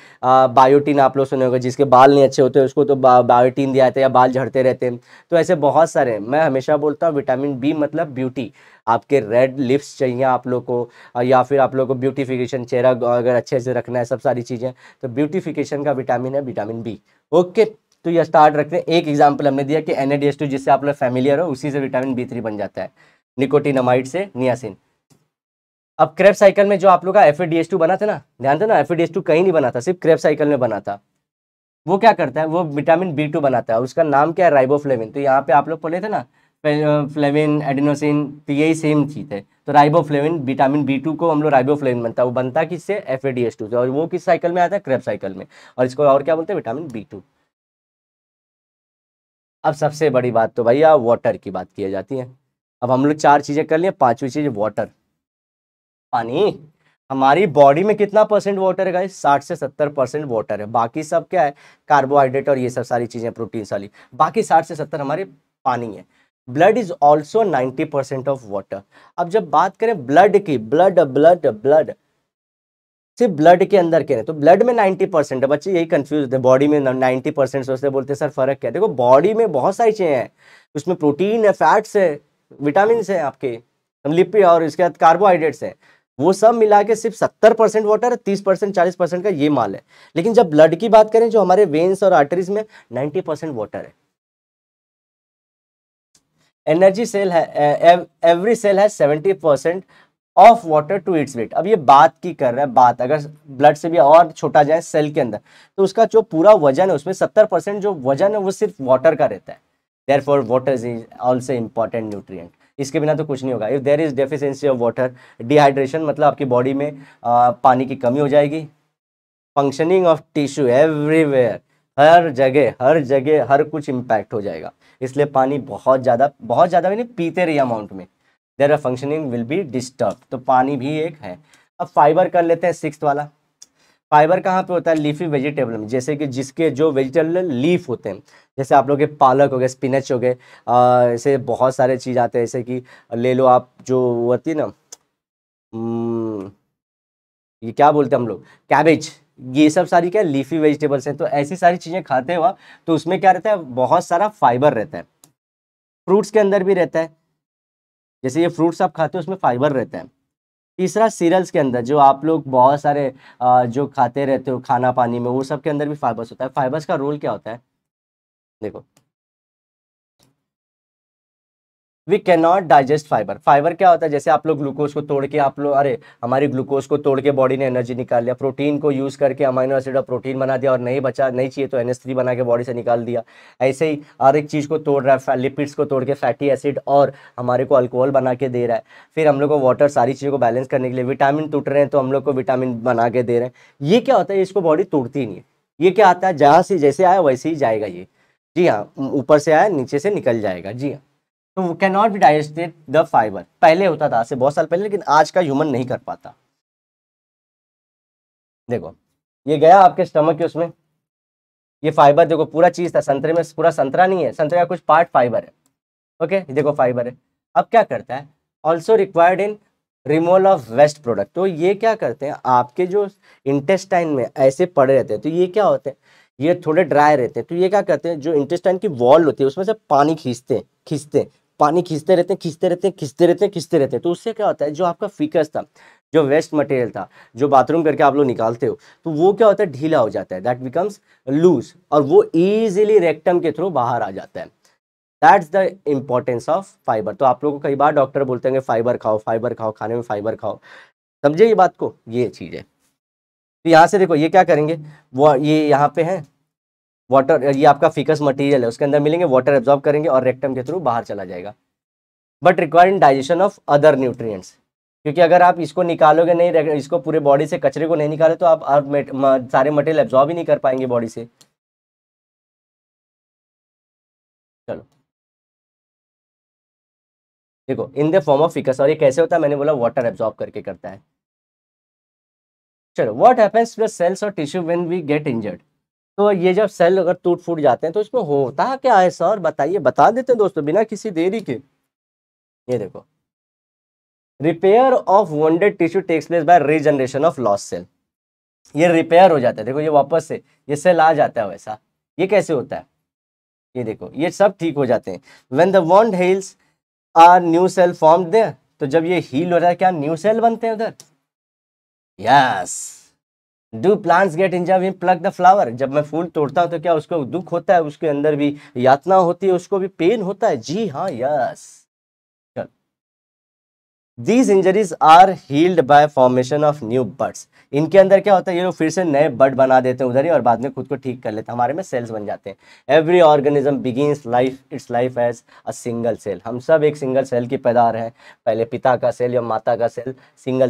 बायोटीन आप लोग सुने होंगे, जिसके बाल नहीं अच्छे होते उसको तो बायोटीन दिया जाता है, या बाल झड़ते रहते हैं, तो ऐसे बहुत सारे हैं। मैं हमेशा बोलता हूँ विटामिन B मतलब ब्यूटी, आपके रेड लिप्स चाहिए आप लोग को, या फिर आप लोग को ब्यूटिफिकेशन, चेहरा अगर अच्छे से रखना है, सब सारी चीज़ें, तो ब्यूटिफिकेशन का विटामिन है विटामिन B। ओके, तो ये स्टार्ट रखते हैं, एक एग्जाम्पल हमने दिया कि NADH2 जिससे आप लोग फैमिलियर हो, उसी से विटामिन B3 बन जाता है, निकोटिनामाइड से नियासिन। अब क्रेब्स साइकिल में जो आप लोग का FADH2 बना था ना, ध्यान दो ना, FADH2 कहीं नहीं बना था, सिर्फ क्रेब्स साइकिल में बना था। वो क्या करता है, वो विटामिन B2 बनाता है, उसका नाम क्या है, राइबोफ्लेविन। तो यहाँ पे आप लोग पढ़े थे ना, फ्लेविन, एडिनोसिन, तो यही सेम चीज़ है। तो राइबोफ्लेविन, विटामिन B2 को हम लोग राइबोफ्लेविन बनता है, वो बनता है किससे, FADH2 से, और वो किस साइकिल में आता है, क्रेब्स साइकिल में, और इसको और क्या बोलते हैं, विटामिन B2। अब सबसे बड़ी बात तो भैया वाटर की बात की जाती है। अब हम लोग 4 चीज़ें कर लिए, 5वीं चीज़ वाटर, पानी। हमारी बॉडी में कितना परसेंट वाटर है गाइस, 60 से 70% वाटर है, बाकी सब क्या है, कार्बोहाइड्रेट और ये सब सारी चीजें प्रोटीन वाली, बाकी 60 से 70 हमारे पानी है। Blood is also 90% of water. अब जब बात करें ब्लड की, ब्लड ब्लड ब्लड सिर्फ ब्लड के अंदर क्या है, तो ब्लड में 90% है, बच्चे यही कंफ्यूज होते हैं, बॉडी में 90% सोचते, बोलते हैं सर फर्क क्या है। देखो बॉडी में बहुत सारी चीजें हैं, उसमें प्रोटीन है, फैट्स है, विटामिन है, आपके लिपिड, और इसके बाद कार्बोहाइड्रेट्स है, वो सब मिला के सिर्फ 70% वाटर है, 30% 40% का ये माल है। लेकिन जब ब्लड की बात करें, जो हमारे वेन्स और आर्टरीज में 90% वाटर है। एनर्जी सेल है, एवरी सेल है 70% of water to its weight. अब ये बात की कर रहा है, बात अगर ब्लड से भी और छोटा जाए सेल के अंदर तो उसका जो पूरा वजन है उसमें 70% जो वजन है वो सिर्फ वाटर का रहता है। Therefore water is also important nutrient, इसके बिना तो कुछ नहीं होगा। If there is deficiency of water, dehydration मतलब आपकी बॉडी में पानी की कमी हो जाएगी। फंक्शनिंग ऑफ टिश्यू एवरीवेयर, हर जगह हर कुछ इम्पैक्ट हो जाएगा। इसलिए पानी बहुत ज़्यादा भी नहीं पीते रहिए अमाउंट में, there are functioning will be disturb. तो पानी भी एक है। अब फाइबर कर लेते हैं सिक्स्थ वाला। फाइबर कहाँ पे होता है? लीफी वेजिटेबल में, जैसे कि जिसके जो वेजिटेबल लीफ होते हैं, जैसे आप लोग के पालक हो गए, स्पिनच हो गए, ऐसे बहुत सारे चीज़ आते हैं। जैसे कि ले लो आप जो होती है ना, ये क्या बोलते हैं हम लोग, कैबेज, ये सब सारी क्या लीफी वेजिटेबल्स हैं। तो ऐसी सारी चीज़ें खाते हुआ तो उसमें क्या रहता है? बहुत सारा फाइबर रहता है। फ्रूट्स के अंदर भी रहता है, जैसे ये फ्रूट्स आप खाते हो उसमें फाइबर रहता है। तीसरा सीरियल्स के अंदर जो आप लोग बहुत सारे जो खाते रहते हो खाना पानी में, वो सब के अंदर भी फाइबर्स होता है। फाइबर्स का रोल क्या होता है? देखो, we can not digest fibre. Fibre क्या होता है? जैसे आप लोग ग्लूकोज को तोड़ के आप लोग, अरे हमारी ग्लूकोज को तोड़ के बॉडी ने एनर्जी निकाल लिया, प्रोटीन को यूज़ करके अमाइनो एसिड और प्रोटीन बना दिया, और नहीं बचा, नहीं चाहिए तो NH3 बना के बॉडी से निकाल दिया। ऐसे ही हर एक चीज़ को तोड़ रहा है, लिपिड्स को तोड़ के फैटी एसिड और हमारे को अल्कोहल बना के दे रहा है। फिर हम लोग को वाटर, सारी चीज़ों को बैलेंस करने के लिए विटामिन टूट रहे हैं तो हम लोग को विटामिन बना के दे रहे हैं। ये क्या होता है? इसको बॉडी तोड़ती ही नहीं है। ये क्या आता है? जहाँ से जैसे आया वैसे ही जाएगा ये। जी हाँ, ऊपर से आया नीचे से निकल जाएगा। जी हाँ, तो can not be digested the fibre. पहले होता था, आज से बहुत साल पहले, लेकिन आज का ह्यूमन नहीं कर पाता। देखो, ये गया आपके स्टमक के उसमें, ये फाइबर देखो पूरा चीज था। संतरे में पूरा संतरा नहीं है, संतरे का कुछ पार्ट फाइबर है। ओके, देखो फाइबर है। अब क्या करता है? Also required in removal of waste product. तो ये क्या करते हैं? आपके जो इंटेस्टाइन में ऐसे पड़े रहते हैं, तो ये क्या होते हैं? ये थोड़े ड्राई रहते हैं। तो ये क्या करते हैं? जो इंटेस्टाइन की वॉल होती है उसमें से पानी खींचते पानी खींचते रहते हैं। तो उससे क्या होता है? जो आपका फीकस था, जो वेस्ट मटेरियल था, जो बाथरूम करके आप लोग निकालते हो, तो वो क्या होता है? ढीला हो जाता है, दैट बिकम्स लूज, और वो इजीली रेक्टम के थ्रू बाहर आ जाता है। That's the importance of fibre. तो आप लोगों को कई बार डॉक्टर बोलते हैं फाइबर खाओ, फाइबर खाओ, खाने में फाइबर खाओ। समझे ये बात को? ये चीज़ है। तो यहाँ से देखो, ये क्या करेंगे? वो ये यहाँ पे है वाटर, ये आपका फिकस मटेरियल है, उसके अंदर मिलेंगे, वाटर एब्जॉर्ब करेंगे और रेक्टम के थ्रू बाहर चला जाएगा। But require in digestion of other nutrients, क्योंकि अगर आप इसको निकालोगे नहीं, इसको पूरे बॉडी से कचरे को नहीं निकाले, तो आप सारे मटेरियल एब्जॉर्ब ही नहीं कर पाएंगे बॉडी से। चलो देखो, in the form of ficus. और ये कैसे होता है? मैंने बोला वाटर एब्जॉर्ब करके करता है। चलो, what happens to the cells और tissue when we get injured. तो ये जब सेल अगर टूट फूट जाते हैं तो इसमें होता क्या है सर? बताइए, बता देते हैं दोस्तों बिना किसी देरी के। ये देखो, repair of wounded tissue takes place by regeneration of loss cell. ये रिपेयर हो जाता है, देखो ये वापस से ये सेल आ जाता है वैसा। ये कैसे होता है? ये देखो, ये सब ठीक हो जाते हैं। When the wound heals are new cell formed there. तो जब ये हील हो रहा है, क्या न्यू सेल बनते हैं उधर? Yes. Do plants get injured when plug the flower. जब मैं फूल तोड़ता हूँ तो क्या उसको दुख होता है? उसके अंदर भी यातना होती है, उसको भी पेन होता है। जी हाँ, yes. These injuries are healed by formation of new buds। इनके अंदर क्या होता है? ये लोग फिर से नए बड बना देते हैं उधर ही, और बाद में खुद को ठीक कर लेते हैं, हमारे में सेल्स बन जाते हैं। Every organism begins its life as a single cell. हम सब एक सिंगल सेल की पैदावार हैं। पहले पिता का सेल या माता का सेल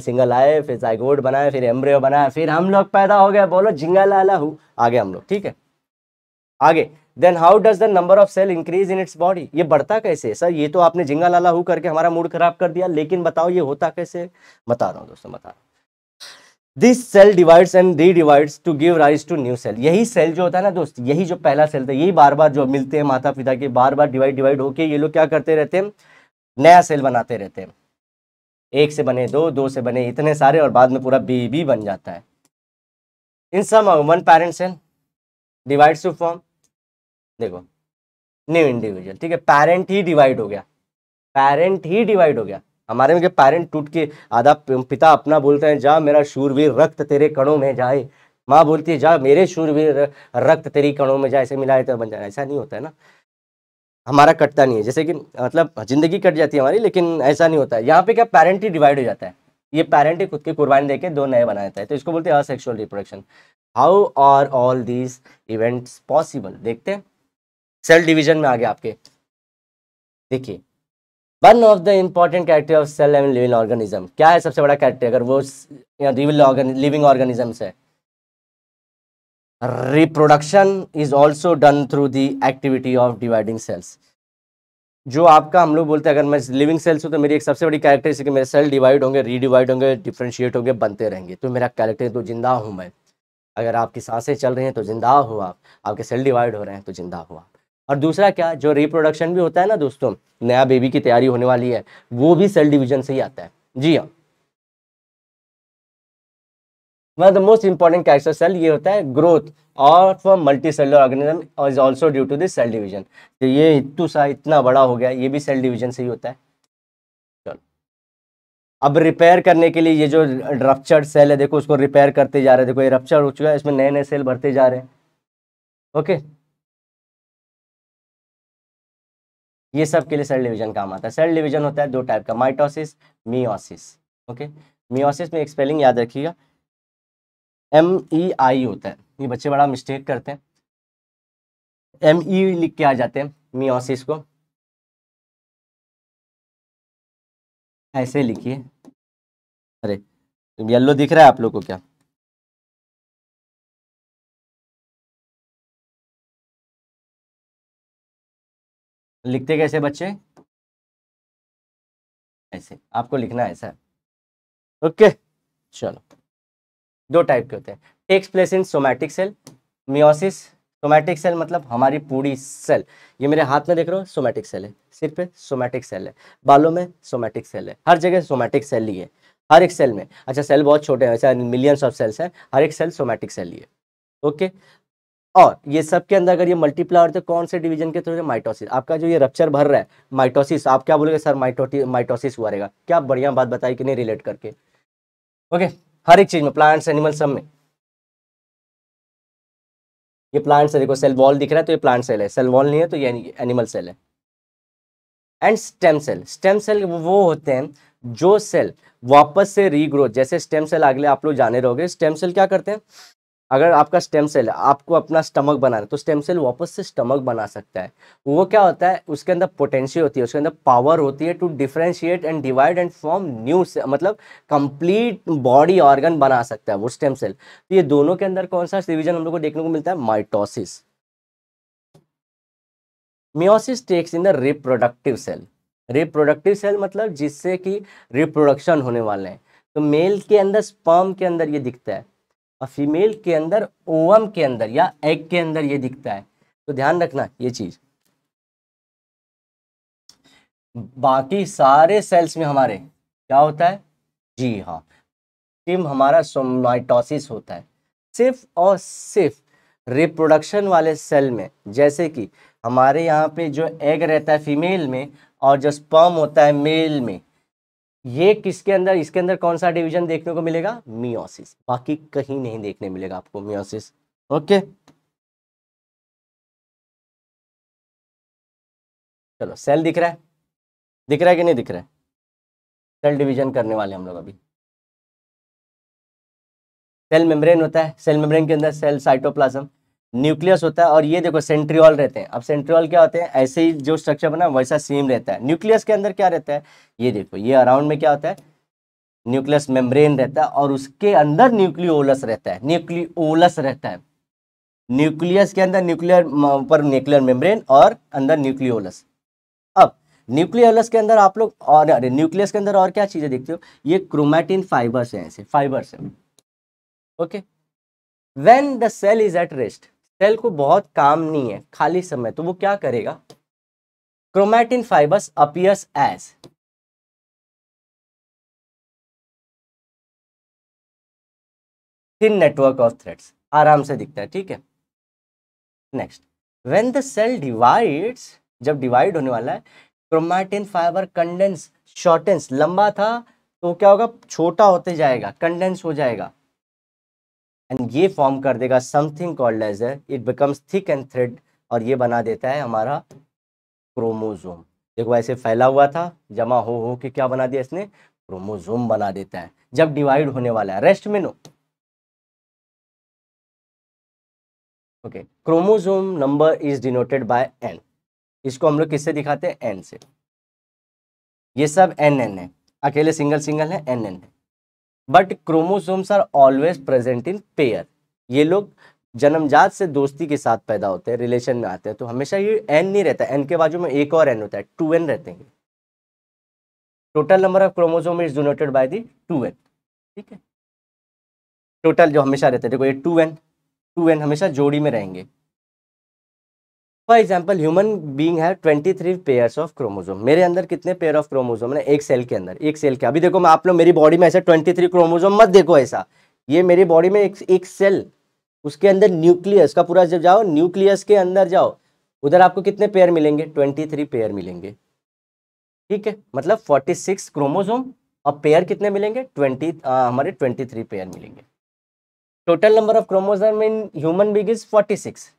सिंगल आए, फिर जाइगोट बनाए, फिर एम्ब्रियो बनाया, फिर हम लोग पैदा हो गए। बोलो जिंगा लाला हूँ, आगे हम लोग। ठीक है, आगे। Then how does the number of cell increase in its body. ये बढ़ता कैसे? सर ये तो आपने जिंगा लाला हु करके हमारा मूड खराब कर दिया, लेकिन बताओ ये होता कैसे? बता रहा हूँ दोस्तों, बता रहा हूँ। This cell divides and redivides to give rise to new cell. यही सेल जो होता है ना दोस्त, यही जो पहला सेल था, यही बार बार जो मिलते हैं माता पिता के, बार बार डिवाइड होके ये लोग क्या करते रहते हैं? नया सेल बनाते रहते हैं। एक से बने दो से बने इतने सारे, और बाद में पूरा बेबी बन जाता है। In some one parent cell divides to form, देखो, न्यू इंडिविजुअल। ठीक है, पेरेंट ही डिवाइड हो गया, हमारे में पेरेंट टूट के आधा, पिता अपना बोलते हैं जा मेरा शूरवीर रक्त तेरे कणों में जाए, माँ बोलती है जा मेरे शूरवीर रक्त तेरी कणों में जाए, ऐसे मिलाए तो बन जाए। ऐसा नहीं होता है ना। हमारा कटता नहीं है, जैसे कि मतलब जिंदगी कट जाती है हमारी, लेकिन ऐसा नहीं होता है। यहाँ पे क्या पेरेंट ही डिवाइड हो जाता है, ये पेरेंट ही खुद की कुर्बानी देके दो नए बना देता है, तो इसको बोलते हैं asexual reproduction. How are all these events possible, देखते हैं। सेल डिवीजन में आ गया आपके, देखिए one of the important character of cell and living organism, क्या है सबसे बड़ा कैरेक्टर अगर वो लिविंग ऑर्गेनिजम्स है? Reproduction is also done through the activity of dividing cells. जो आपका हम लोग बोलते हैं, अगर मैं लिविंग सेल्स हूँ तो मेरी एक सबसे बड़ी कैरेक्टरिस्टिक कि मेरे सेल डिवाइड होंगे, रीडिवाइड होंगे, डिफ्रेंशिएट होंगे, बनते रहेंगे, तो मेरा कैरेक्टर तो जिंदा हूँ मैं। अगर आपकी सांसें चल रही हैं तो जिंदा हो आप, आपके सेल डिवाइड हो रहे हैं तो जिंदा हो आप। और दूसरा क्या, जो रिप्रोडक्शन भी होता है ना दोस्तों, नया बेबी की तैयारी होने वाली है, वो भी सेल डिवीजन से ही आता है। जी हाँ, one of the most important character cell ये होता है ग्रोथ और for multicellular organism is also due to this cell division. तो ये इतू सा इतना बड़ा हो गया, ये भी सेल डिवीजन से ही होता है। चलो, अब रिपेयर करने के लिए ये जो रप्चर्ड सेल है, देखो उसको रिपेयर करते जा रहे हैं, देखो ये रप्चर हो चुका है, इसमें नए नए सेल भरते जा रहे हैं। ओके, ये सब के लिए सेल डिवीजन काम आता है। सेल डिवीजन होता है दो टाइप का, माइटोसिस, मियोसिस। ओके, मियोसिस में एक स्पेलिंग याद रखिएगा, MEI होता है, ये बच्चे बड़ा मिस्टेक करते हैं, ME लिख के आ जाते हैं मियोसिस को, ऐसे लिखिए। अरे येलो दिख रहा है आप लोग को क्या? लिखते कैसे बच्चे? ऐसे आपको लिखना है ऐसा। ओके, चलो, दो टाइप के होते हैं, takes place in somatic cell, meiosis. Somatic cell मतलब हमारी पूरी सेल, ये मेरे हाथ में देख रहे हो सोमैटिक सेल है, सिर पे सोमैटिक सेल है, बालों में सोमैटिक सेल है, हर जगह सोमैटिक सेल ही है, हर एक सेल में। अच्छा, सेल बहुत छोटे हैं, ऐसा मिलियंस ऑफ सेल्स हैं, हर एक सेल सोमैटिक सेल ही है। ओके, और ये सब के अंदर अगर ये मल्टीप्लाई होते कौन से डिवीजन के थ्रू? माइटोसिस। आपका जो ये रप्चर भर रहा है माइटोसिस, आप क्या बोलोगे सर? माइटोसिस हुआ रहेगा, क्या बढ़िया बात बताई कि नहीं रिलेट करके। ओके, हर एक चीज में, प्लांट्स एनिमल सब में। ये प्लांट सेल, देखो सेल वॉल दिख रहा है तो ये प्लांट सेल है, सेल वॉल नहीं है तो ये एनिमल सेल है। And stem cell, stem cell वो होते हैं जो सेल वापस से रीग्रोथ, जैसे स्टेम सेल अगले आप लोग जाने रहोगे, स्टेम सेल क्या करते हैं? अगर आपका स्टेम सेल है, आपको अपना स्टमक बनाना है, तो स्टेम सेल वापस से स्टमक बना सकता है। वो क्या होता है, उसके अंदर पोटेंशियल होती है, उसके अंदर पावर होती है to differentiate and divide and form new, मतलब कंप्लीट बॉडी ऑर्गन बना सकता है वो स्टेम सेल। तो ये दोनों के अंदर कौन सा डिवीजन हम लोग को देखने को मिलता है? Mitosis. Meiosis takes in the reproductive cell, reproductive cell मतलब जिससे कि रिप्रोडक्शन होने वाले हैं। तो मेल के अंदर स्पर्म के अंदर ये दिखता है, और फीमेल के अंदर ओवम के अंदर या एग के अंदर ये दिखता है। तो ध्यान रखना ये चीज, बाकी सारे सेल्स में हमारे क्या होता है? जी हाँ, टिम हमारा सोमाइटोसिस होता है। सिर्फ और सिर्फ रिप्रोडक्शन वाले सेल में, जैसे कि हमारे यहाँ पे जो एग रहता है फीमेल में और जो स्पर्म होता है मेल में, ये किसके अंदर, इसके अंदर कौन सा डिवीजन देखने को मिलेगा? मियोसिस। बाकी कहीं नहीं देखने मिलेगा आपको मियोसिस। ओके, चलो सेल दिख रहा है, दिख रहा है कि नहीं दिख रहा है? सेल डिवीजन करने वाले हम लोग अभी। सेल मेम्ब्रेन होता है, सेल मेम्ब्रेन के अंदर सेल साइटोप्लाज्म, न्यूक्लियस होता है, और ये देखो सेंट्रियोल रहते हैं। अब सेंट्रियोल क्या होते हैं? ऐसे ही जो स्ट्रक्चर बना वैसा सेम रहता है। न्यूक्लियस के अंदर क्या रहता है? ये देखो, ये अराउंड में क्या होता है? न्यूक्लियस मेम्ब्रेन रहता है, और उसके अंदर न्यूक्लियोलस रहता है, न्यूक्लियोलस रहता है। न्यूक्लियस के अंदर न्यूक्लियर, ऊपर न्यूक्लियर मेम्ब्रेन और अंदर न्यूक्लियोलस। अब न्यूक्लियोलस के अंदर आप लोग, और अरे न्यूक्लियस के अंदर और क्या चीजें देखते हो? ये क्रोमैटिन फाइबर्स हैं, ऐसे फाइबर्स हैं। Okay, when the cell is at rest, cell को बहुत काम नहीं है, खाली समय, तो वो क्या करेगा? Chromatin fibres appears as thin network of threads, आराम से दिखता है, ठीक है। Next, when the cell divides, जब डिवाइड होने वाला है, क्रोमैटिन फाइबर कंडेंस, शॉर्टेंस, लंबा था तो क्या होगा? छोटा होते जाएगा, कंडेंस हो जाएगा, एंड ये फॉर्म कर देगा something called as it becomes thick and thread, और ये बना देता है हमारा क्रोमोसोम। देखो ऐसे फैला हुआ था, जमा हो के क्या बना दिया इसने, क्रोमोसोम बना देता है जब डिवाइड होने वाला है। रेस्ट में no. Okay, chromosome number is denoted by N. इसको हम लोग किससे दिखाते हैं, एन से। ये सब एन एन है, अकेले सिंगल सिंगल है, एन एन है। But chromosomes are always present in pair. ये लोग जन्मजात से दोस्ती के साथ पैदा होते हैं, रिलेशन में आते हैं, तो हमेशा ये एन नहीं रहता, एन के बाजू में एक और एन होता है, 2n रहते हैं। Total number of chromosome is denoted by the 2n। ठीक है, टोटल जो हमेशा रहते हैं, देखो ये 2n हमेशा जोड़ी में रहेंगे। फॉर एग्जाम्पल ह्यूमन बीइंग है 23 पेयर्स ऑफ क्रोमोसोम। मेरे अंदर कितने पेयर ऑफ क्रोमोसोम है, एक सेल के अंदर, एक सेल के। अभी देखो मैं, आप लोग मेरी बॉडी में ऐसे 23 क्रोमोसोम मत देखो ऐसा, ये मेरी बॉडी में एक सेल, उसके अंदर न्यूक्लियस का पूरा, जब जाओ न्यूक्लियस के अंदर जाओ, उधर आपको कितने पेयर मिलेंगे, 23 पेयर मिलेंगे। ठीक है, मतलब 46 क्रोमोसोम, और पेयर कितने मिलेंगे, हमारे 23 पेयर मिलेंगे। Total number of chromosome in human being is 46।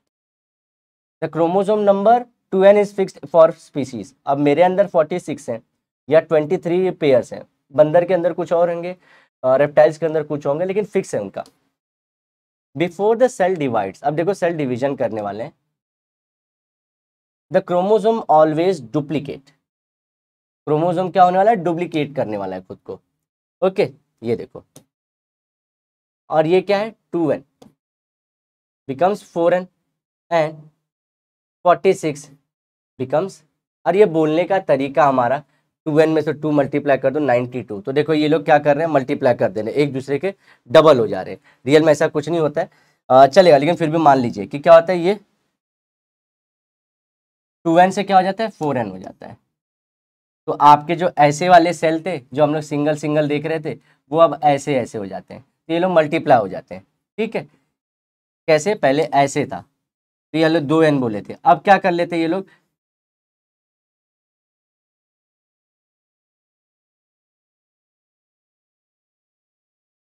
The chromosome number 2n is fixed for species. अब मेरे अंदर 46 हैं या 23 पेयर्स हैं, बंदर के अंदर कुछ और होंगे, रेप्टाइल्स के अंदर कुछ होंगे, लेकिन फिक्स है उनका। बिफोर द सेल डिवाइड्स, अब देखो सेल डिवीजन करने वाले हैं, the chromosome always duplicate. Chromosome क्या होने वाला है, डुप्लीकेट करने वाला है खुद को। ओके, ये देखो, और ये क्या है, 2n becomes 4n and 46 becomes, और ये बोलने का तरीका हमारा, 2n में से 2 मल्टीप्लाई कर दो 92। तो देखो ये लोग क्या कर रहे हैं, मल्टीप्लाई कर दे रहे हैं, एक दूसरे के डबल हो जा रहे हैं। रियल में ऐसा कुछ नहीं होता है, चलेगा, लेकिन फिर भी मान लीजिए कि क्या होता है, ये 2n से क्या हो जाता है, 4n हो जाता है। तो आपके जो ऐसे वाले सेल थे, जो हम लोग सिंगल सिंगल देख रहे थे, वो अब ऐसे ऐसे हो जाते हैं, तो ये लोग मल्टीप्लाई हो जाते हैं। ठीक है, कैसे, पहले ऐसे था, तो ये लोग 2n बोले थे, अब क्या कर लेते ये लोग,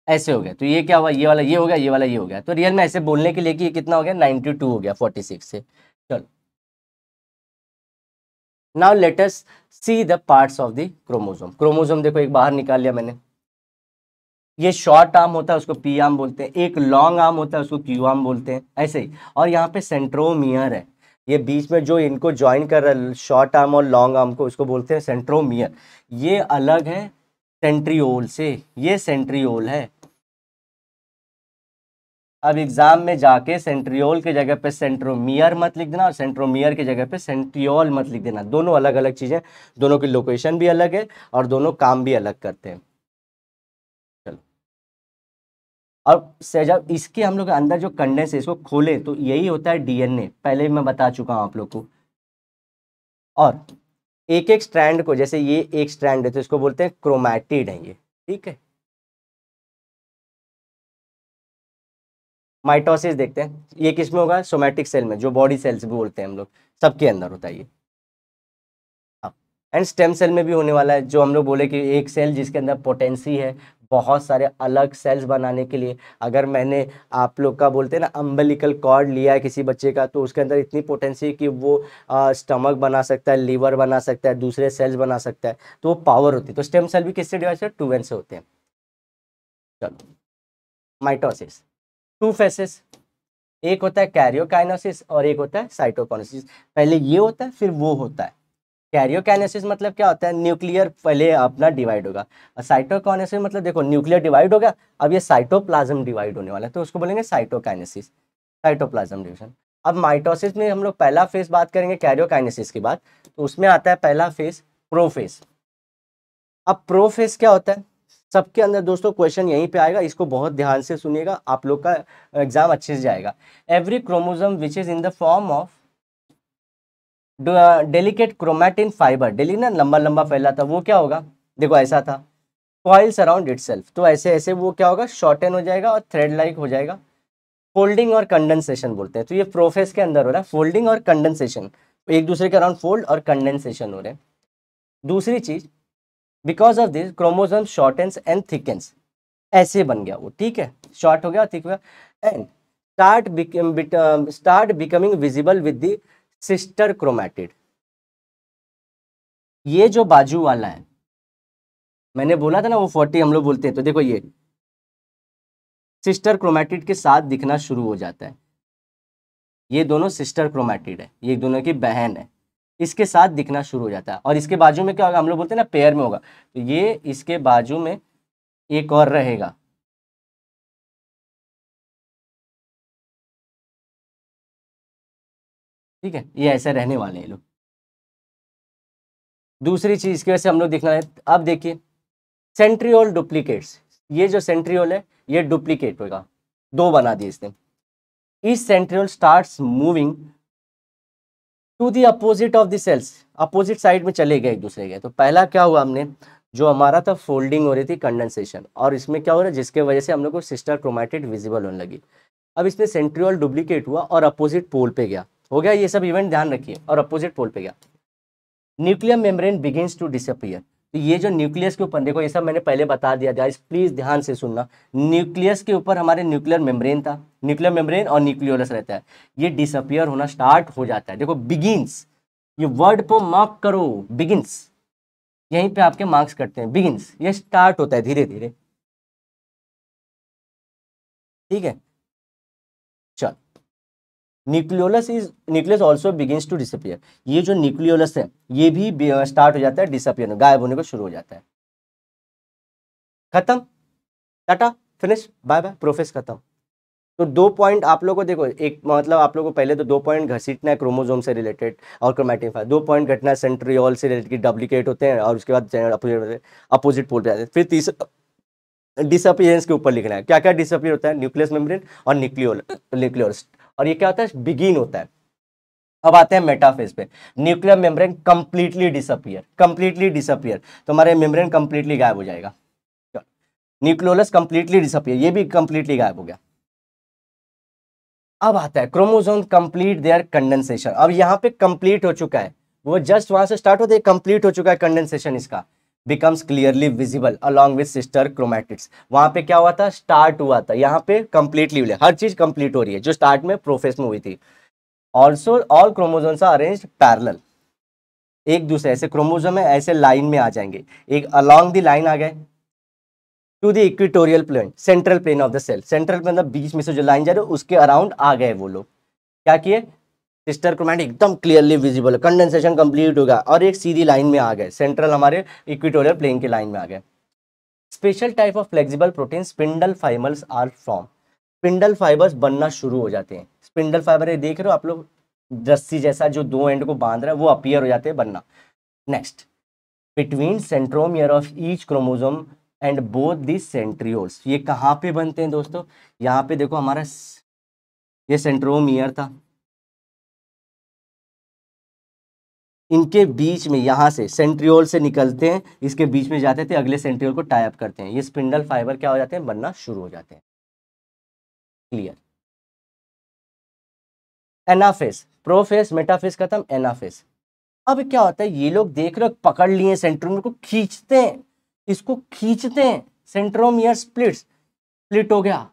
ऐसे हो गया, तो ये क्या हुआ, ये वाला ये हो गया, ये वाला ये हो गया। तो रियल में ऐसे बोलने के लिए कि ये कितना हो गया, 92 हो गया 46 से। चलो, now let us see the parts of the chromosome. Chromosome देखो एक बाहर निकाल लिया मैंने, ये शॉर्ट आर्म होता है उसको पी आर्म बोलते हैं, एक लॉन्ग आर्म होता है उसको क्यू आर्म बोलते हैं, ऐसे ही। और यहाँ पे सेंट्रोमियर है, ये बीच में जो इनको ज्वाइन कर रहा है शॉर्ट आर्म और लॉन्ग आर्म को, उसको बोलते हैं सेंट्रोमियर। ये अलग है सेंट्रियोल से, ये सेंट्रियोल है। अब एग्जाम में जाके सेंट्रियोल के जगह पे सेंट्रोमियर मत लिख देना, और सेंट्रोमियर की जगह पे सेंट्रियोल मत लिख देना, दोनों अलग अलग चीजें, दोनों की लोकेशन भी अलग है और दोनों काम भी अलग करते हैं। चलो, और जब इसके हम लोग अंदर जो कंडेंस है, इसको खोले तो यही होता है डीएनए, पहले मैं बता चुका हूं आप लोग को। और एक एक स्ट्रैंड को, जैसे ये एक स्ट्रैंड है तो इसको बोलते हैं क्रोमैटिड है ये। ठीक है, माइटोसिस देखते हैं, ये किस में होगा, सोमैटिक सेल में, जो बॉडी सेल्स भी बोलते हैं हम लोग, सबके अंदर होता है ये। एंड स्टेम सेल में भी होने वाला है, जो हम लोग बोले कि एक सेल जिसके अंदर पोटेंसी है बहुत सारे अलग सेल्स बनाने के लिए। अगर मैंने आप लोग का बोलते हैं ना अम्बिलिकल कॉर्ड लिया है किसी बच्चे का, तो उसके अंदर इतनी पोटेंसी है कि वो स्टमक बना सकता है, लीवर बना सकता है, दूसरे सेल्स बना सकता है, तो वो पावर होती है। तो स्टेम सेल भी किससे डिवाइड है, 2n से होते हैं। चलो, माइटोसिस, 2 फेसेस, एक होता है कैरियोकाइनेसिस और एक होता है साइटोकाइनेसिस। पहले ये होता है फिर वो होता है। कैरियोकाइनेसिस मतलब क्या होता है, न्यूक्लियर पहले अपना डिवाइड होगा, और साइटोकाइनेसिस मतलब देखो न्यूक्लियर डिवाइड हो गया, अब ये साइटोप्लाज्म डिवाइड होने वाला है, तो उसको बोलेंगे साइटोकाइनेसिस, साइटोप्लाज्म डिवीजन। अब माइटोसिस में हम लोग पहला फेज बात करेंगे कैरियोकाइनेसिस के बाद, तो उसमें आता है पहला फेज प्रोफेज। अब प्रोफेज क्या होता है, सबके अंदर दोस्तों क्वेश्चन यहीं पे आएगा, इसको बहुत ध्यान से सुनिएगा, आप लोग का एग्जाम अच्छे से जाएगा। Every chromosome which is in the form of delicate chromatin fibre, daily ना लंबा लंबा फैला था, वो क्या होगा, देखो ऐसा था, कॉइल्स अराउंड इटसेल्फ, तो ऐसे ऐसे वो क्या होगा, शॉर्टन हो जाएगा और थ्रेड लाइक हो जाएगा। फोल्डिंग और कंडेंसेशन बोलते हैं, तो ये प्रोफेस के अंदर हो रहा है फोल्डिंग और कंडेंसेशन, एक दूसरे के अराउंड फोल्ड और कंडेंसेशन हो रहे हैं। दूसरी चीज, because of this chromosome shortens and thickens, ऐसे बन गया वो, ठीक है, शॉर्ट हो गया थिक हो गया, and start becoming visible with the sister chromatid. ये जो बाजू वाला है, मैंने बोला था ना वो 40 हम लोग बोलते हैं, तो देखो ये सिस्टर क्रोमैटिड के साथ दिखना शुरू हो जाता है। ये दोनों सिस्टर क्रोमैटिड है, ये दोनों की बहन है, इसके साथ दिखना शुरू हो जाता है। और इसके बाजू में क्या होगा, हम लोग बोलते हैं ना पेयर में होगा, तो ये इसके बाजू में एक और रहेगा। ठीक है, ये ऐसे रहने वाले हैं लोग। दूसरी चीज की वजह से हम लोग दिखना है, अब देखिए सेंट्रियोल डुप्लीकेट्स, ये जो सेंट्रियोल है ये डुप्लीकेट होगा, दो बना दिए इसने। इस centriole starts moving to the opposite of the cells, opposite side में चले गए एक दूसरे के। तो पहला क्या हुआ, हमने जो हमारा था फोल्डिंग हो रही थी, कंडेंसेशन, और इसमें क्या हो रहा है जिसके वजह से हम लोग को सिस्टर क्रोमैटिड विजिबल होने लगी। अब इसमें सेंट्रियोल डुप्लीकेट हुआ और अपोजिट पोल पे गया, हो गया ये सब इवेंट ध्यान रखिए, और अपोजिट पोल पे गया। Nuclear membrane begins to disappear, तो ये जो न्यूक्लियस के ऊपर, देखो ये सब मैंने पहले बता दिया, गाइस प्लीज ध्यान से सुनना। न्यूक्लियस के ऊपर हमारे न्यूक्लियर मेम्ब्रेन था, न्यूक्लियर मेम्ब्रेन और न्यूक्लियोलस रहता है, ये डिसअपियर होना स्टार्ट हो जाता है। देखो बिगिंस, ये वर्ड को मार्क करो, बिगिंस, यहीं पे आपके मार्क्स करते हैं, बिगिंस, ये स्टार्ट होता है धीरे धीरे। ठीक है, चल nucleus also begins to disappear, ये जो न्यूक्लियोलस है ये भी स्टार्ट हो जाता है डिसअपियर, गायब होने को शुरू हो जाता है। खत्म, tata, finish, bye bye, prophase खत्म। तो 2 पॉइंट आप लोगों को देखो, एक मतलब आप लोगों को पहले तो 2 पॉइंट घसीटना है क्रोमोसोम से रिलेटेड और क्रोमैटिन फाइबर, 2 पॉइंट घटना है सेंट्रियोल से रिलेटेड, डुप्लीकेट होते हैं और उसके बाद अपोजिट पोल पे आते हैं। फिर तीसरा डिसअपियरेंस के ऊपर लिखना है, क्या क्या डिसअपियर होता है, न्यूक्लियस मेम्ब्रेन और न्यूक्लियोलस, और ये क्या होता है, बिगिन होता है। अब आते हैं मेटाफेज पे, nuclear membrane completely disappear, completely disappear, तो हमारे मेम्ब्रेन कंप्लीटली गायब हो जाएगा। न्यूक्लियोलस कंप्लीटली डिसअपियर, ये भी कंप्लीटली गायब हो गया। अब आता है क्रोमोसोम कंप्लीट देयर कंडेंसेशन, अब यहाँ पे कंप्लीट हो चुका है, वो जस्ट वहां से स्टार्ट होते कंप्लीट हो चुका है कंडेंसेशन इसका, becomes clearly visible along with sister chromatids. वहां पे क्या हुआ था, स्टार्ट हुआ था, यहाँ पे कंप्लीटली हर चीज कंप्लीट हो रही है जो स्टार्ट में प्रोफेस में हुई थी। Also all chromosomes are arranged parallel, एक दूसरे ऐसे क्रोमोसोम है ऐसे लाइन में आ जाएंगे, एक अलोंग द लाइन आ गए to the equatorial plane, central plane of the cell, central plane मतलब बीच में से जो लाइन जा रही है उसके अराउंड आ गए वो लोग। क्या किए, सिस्टर क्रोमैटिड एकदम क्लियरली विजिबल, कंडेंसेशन कंप्लीट होगा और एक सीधी लाइन में आ गए, सेंट्रल हमारे इक्वेटोरियल प्लेन के लाइन में आ गए। Special type of flexible protein spindle fibres are form, spindle fibres बनना शुरू हो जाते हैं। स्पिंडल फाइबर ये देख रहे हो आप लोग, रस्सी जैसा जो दो एंड को बांध रहा है वो अपीयर हो जाते हैं, बनना। Next, between centromere of each chromosome and both the centrioles, ये कहाँ पे बनते हैं दोस्तों, यहाँ पे देखो हमारा ये सेंट्रोमियर था, इनके बीच में यहाँ से सेंट्रियोल से निकलते हैं, इसके बीच में जाते थे, अगले सेंट्रियोल को टाई अप करते हैं, ये स्पिंडल फाइबर क्या हो जाते हैं, बनना शुरू हो जाते हैं। क्लियर, एनाफेस, प्रोफेस, मेटाफेस खत्म, एनाफेस। अब क्या होता है, ये लोग देख रहे हो पकड़ लिए सेंट्रोमियर को, खींचते हैं, इसको खींचते हैं, सेंट्रोमियर स्प्लिट हो गया,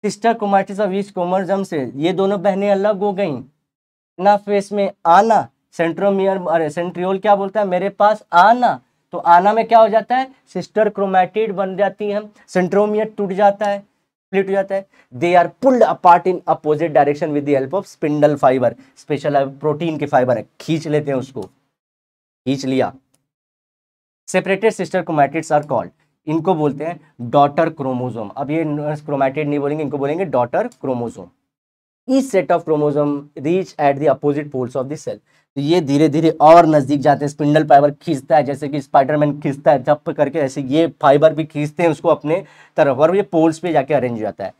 sister chromatids of each chromosome से ये दोनों बहनें अलग हो गई। एनाफेस में आना, सेंट्रोमियर, अरे सेंट्रियोल क्या बोलता है, मेरे पास आना, तो आना में क्या हो जाता है, सिस्टर क्रोमैटिड बन जाती है, सेंट्रोमियर टूट जाता है, स्प्लिट हो जाता है, they are pulled apart in opposite direction with the help of spindle fibre, special protein के फाइबर है, खींच लेते हैं उसको, खींच लिया। Separated sister chromatids are called, इनको बोलते हैं डॉटर क्रोमोसोम। अब ये क्रोमैटिड नहीं बोलेंगे, इनको बोलेंगे daughter chromosome. Each set of chromosome reach at the opposite poles of the cell, तो ये धीरे धीरे और नजदीक जाते हैं, स्पिंडल फाइबर खींचता है, जैसे कि स्पाइडरमैन खींचता है झप करके, ऐसे ये फाइबर भी खींचते हैं उसको अपने तरफ और ये पोल्स पे जाके अरेंज हो जाता है।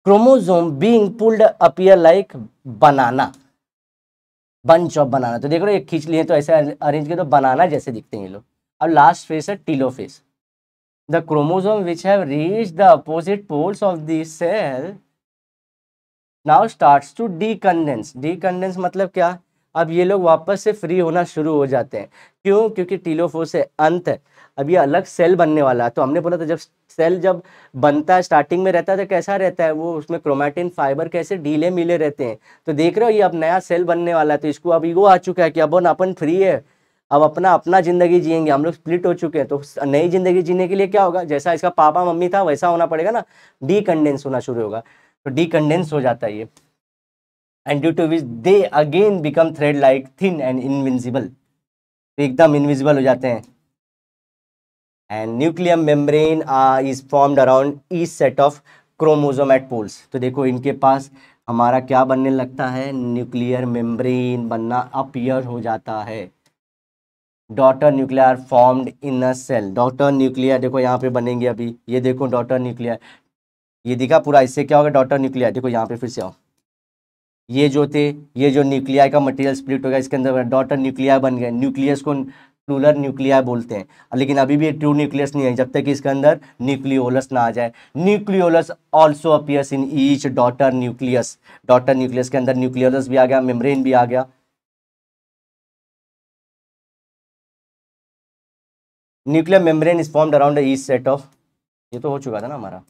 Chromosome being pulled appear like banana, bunch of बनाना, तो देख रहे हो ये खींच लिए तो ऐसे अरेंज किया तो बनाना जैसे दिखते हैं ये लोग। अब लास्ट फेस है telophase, the chromosome which have reached the opposite poles of the cell now starts to decondense. Decondense मतलब क्या, अब ये लोग वापस से फ्री होना शुरू हो जाते हैं, क्यों, क्योंकि टीलोफोस से अंत है, अब ये अलग सेल बनने वाला है। तो हमने बोला था जब सेल जब बनता है स्टार्टिंग में रहता है तो कैसा रहता है वो, उसमें क्रोमैटिन फाइबर कैसे ढीले मिले रहते हैं, तो देख रहे हो ये अब नया सेल बनने वाला है, तो इसको अब ईगो आ चुका है कि अब अपन फ्री है, अब अपना अपना जिंदगी जिएंगे, हम लोग स्प्लिट हो चुके हैं, तो नई जिंदगी जीने के लिए क्या होगा, जैसा इसका पापा मम्मी था वैसा होना पड़ेगा ना, डीकंडेंस होना शुरू होगा, तो डीकंडेंस हो जाता है ये, and due to which they again become thread like thin and invincible, एकदम इनविजिबल हो जाते हैं। And nuclear membrane is formed around each set of chromosome at poles, तो देखो इनके पास हमारा क्या बनने लगता है, न्यूक्लियर मेम्ब्रेन बनना अपीयर हो जाता है। Daughter nuclear formed in a cell, daughter nuclear देखो यहाँ पे बनेंगे अभी, ये देखो डॉटर न्यूक्लियर, ये दिखा पूरा, इससे क्या होगा डॉटर न्यूक्लियर, देखो यहाँ पे फिर से आओ, ये जो थे, ये जो न्यूक्लियाई का मटेरियल स्प्लिट हो गया, इसके अंदर डॉटर न्यूक्लियाई बन गए, न्यूक्लियस को प्लूरल न्यूक्लियाई बोलते हैं, लेकिन अभी भी ट्रू न्यूक्लियस नहीं है जब तक कि इसके अंदर न्यूक्लियोलस ना आ जाए। Nucleolus also appears in each daughter nucleus, daughter nucleus के अंदर न्यूक्लियोलस भी आ गया, मेम्ब्रेन भी आ गया। Nuclear membrane is formed around each set of, ये तो हो चुका था ना हमारा।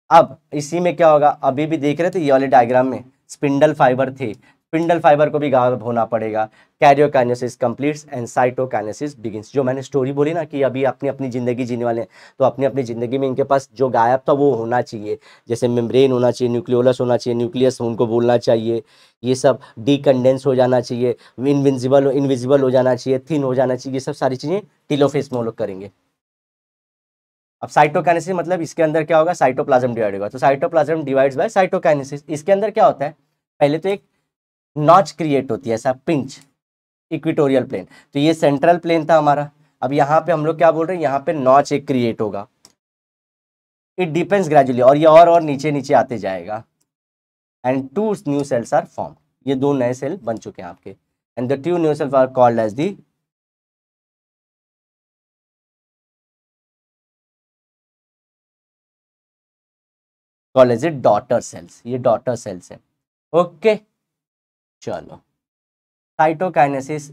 अब इसी में क्या होगा, अभी भी देख रहे थे ये वाले डायग्राम में स्पिंडल फाइबर थे, स्पिंडल फाइबर को भी गायब होना पड़ेगा, karyokinesis completes and cytokinesis begins. जो मैंने स्टोरी बोली ना कि अभी अपनी अपनी जिंदगी जीने वाले हैं, तो अपनी अपनी जिंदगी में इनके पास जो गायब था वो होना चाहिए, जैसे मेम्ब्रेन होना चाहिए, न्यूक्लियोलस होना चाहिए, न्यूक्लियस उनको बोलना चाहिए, ये सब डीकंडेंस हो जाना चाहिए, इनविजिबल हो जाना चाहिए, थिन हो जाना चाहिए, ये सब सारी चीजें टीलोफेज में वो लोग करेंगे। अब साइटोकाइनेसिस मतलब इसके अंदर क्या होगा, साइटोप्लाज्म डिवाइड होगा, तो साइटोप्लाज्म डिवाइड्स बाय साइटोकाइनेसिस। इसके अंदर क्या होता है, पहले तो एक नॉच क्रिएट होती है, ऐसा पिंच, इक्वेटोरियल प्लेन, तो ये सेंट्रल प्लेन था हमारा। अब यहाँ पे हम लोग क्या बोल रहे हैं, यहाँ पे नॉच एक क्रिएट होगा, इट डिपेंड्स ग्रेजुअली, और ये और नीचे नीचे आते जाएगा, and two new cells are form, ये दो नए सेल बन चुके हैं आपके, and the two new cells are called as the called as daughter cells, ये डॉटर सेल्स है। ओके चलो, cytokinesis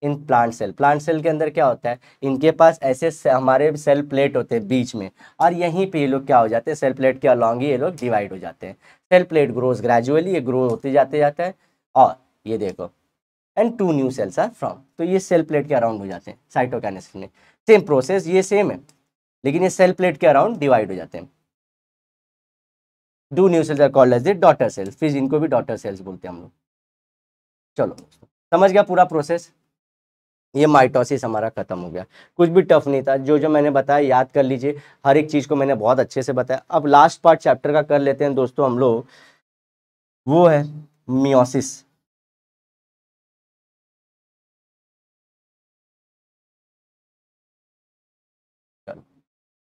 in plant cell, plant cell के अंदर क्या होता है, इनके पास ऐसे हमारे सेल प्लेट होते हैं बीच में, और यहीं पे ये लोग क्या हो जाते हैं, सेल प्लेट के अलॉन्ग ही ये लोग डिवाइड हो जाते हैं। सेल प्लेट ग्रोज ग्रेजुअली, ये ग्रो होते जाते जाता है, और ये देखो and two new cells are from, तो ये सेल प्लेट के अराउंड हो जाते हैं साइटोकाइनेसिस में। सेम प्रोसेस, ये सेम है, लेकिन ये सेल प्लेट के अराउंड डिवाइड हो जाते हैं। Two new cells are called as the daughter cells, फिर इनको भी डॉटर सेल्स बोलते हैं हम लोग। चलो समझ गया पूरा प्रोसेस, ये माइटोसिस हमारा खत्म हो गया, कुछ भी टफ नहीं था, जो जो मैंने बताया याद कर लीजिए, हर एक चीज को मैंने बहुत अच्छे से बताया। अब लास्ट पार्ट चैप्टर का कर लेते हैं दोस्तों हम लोग, वो है मियोसिस।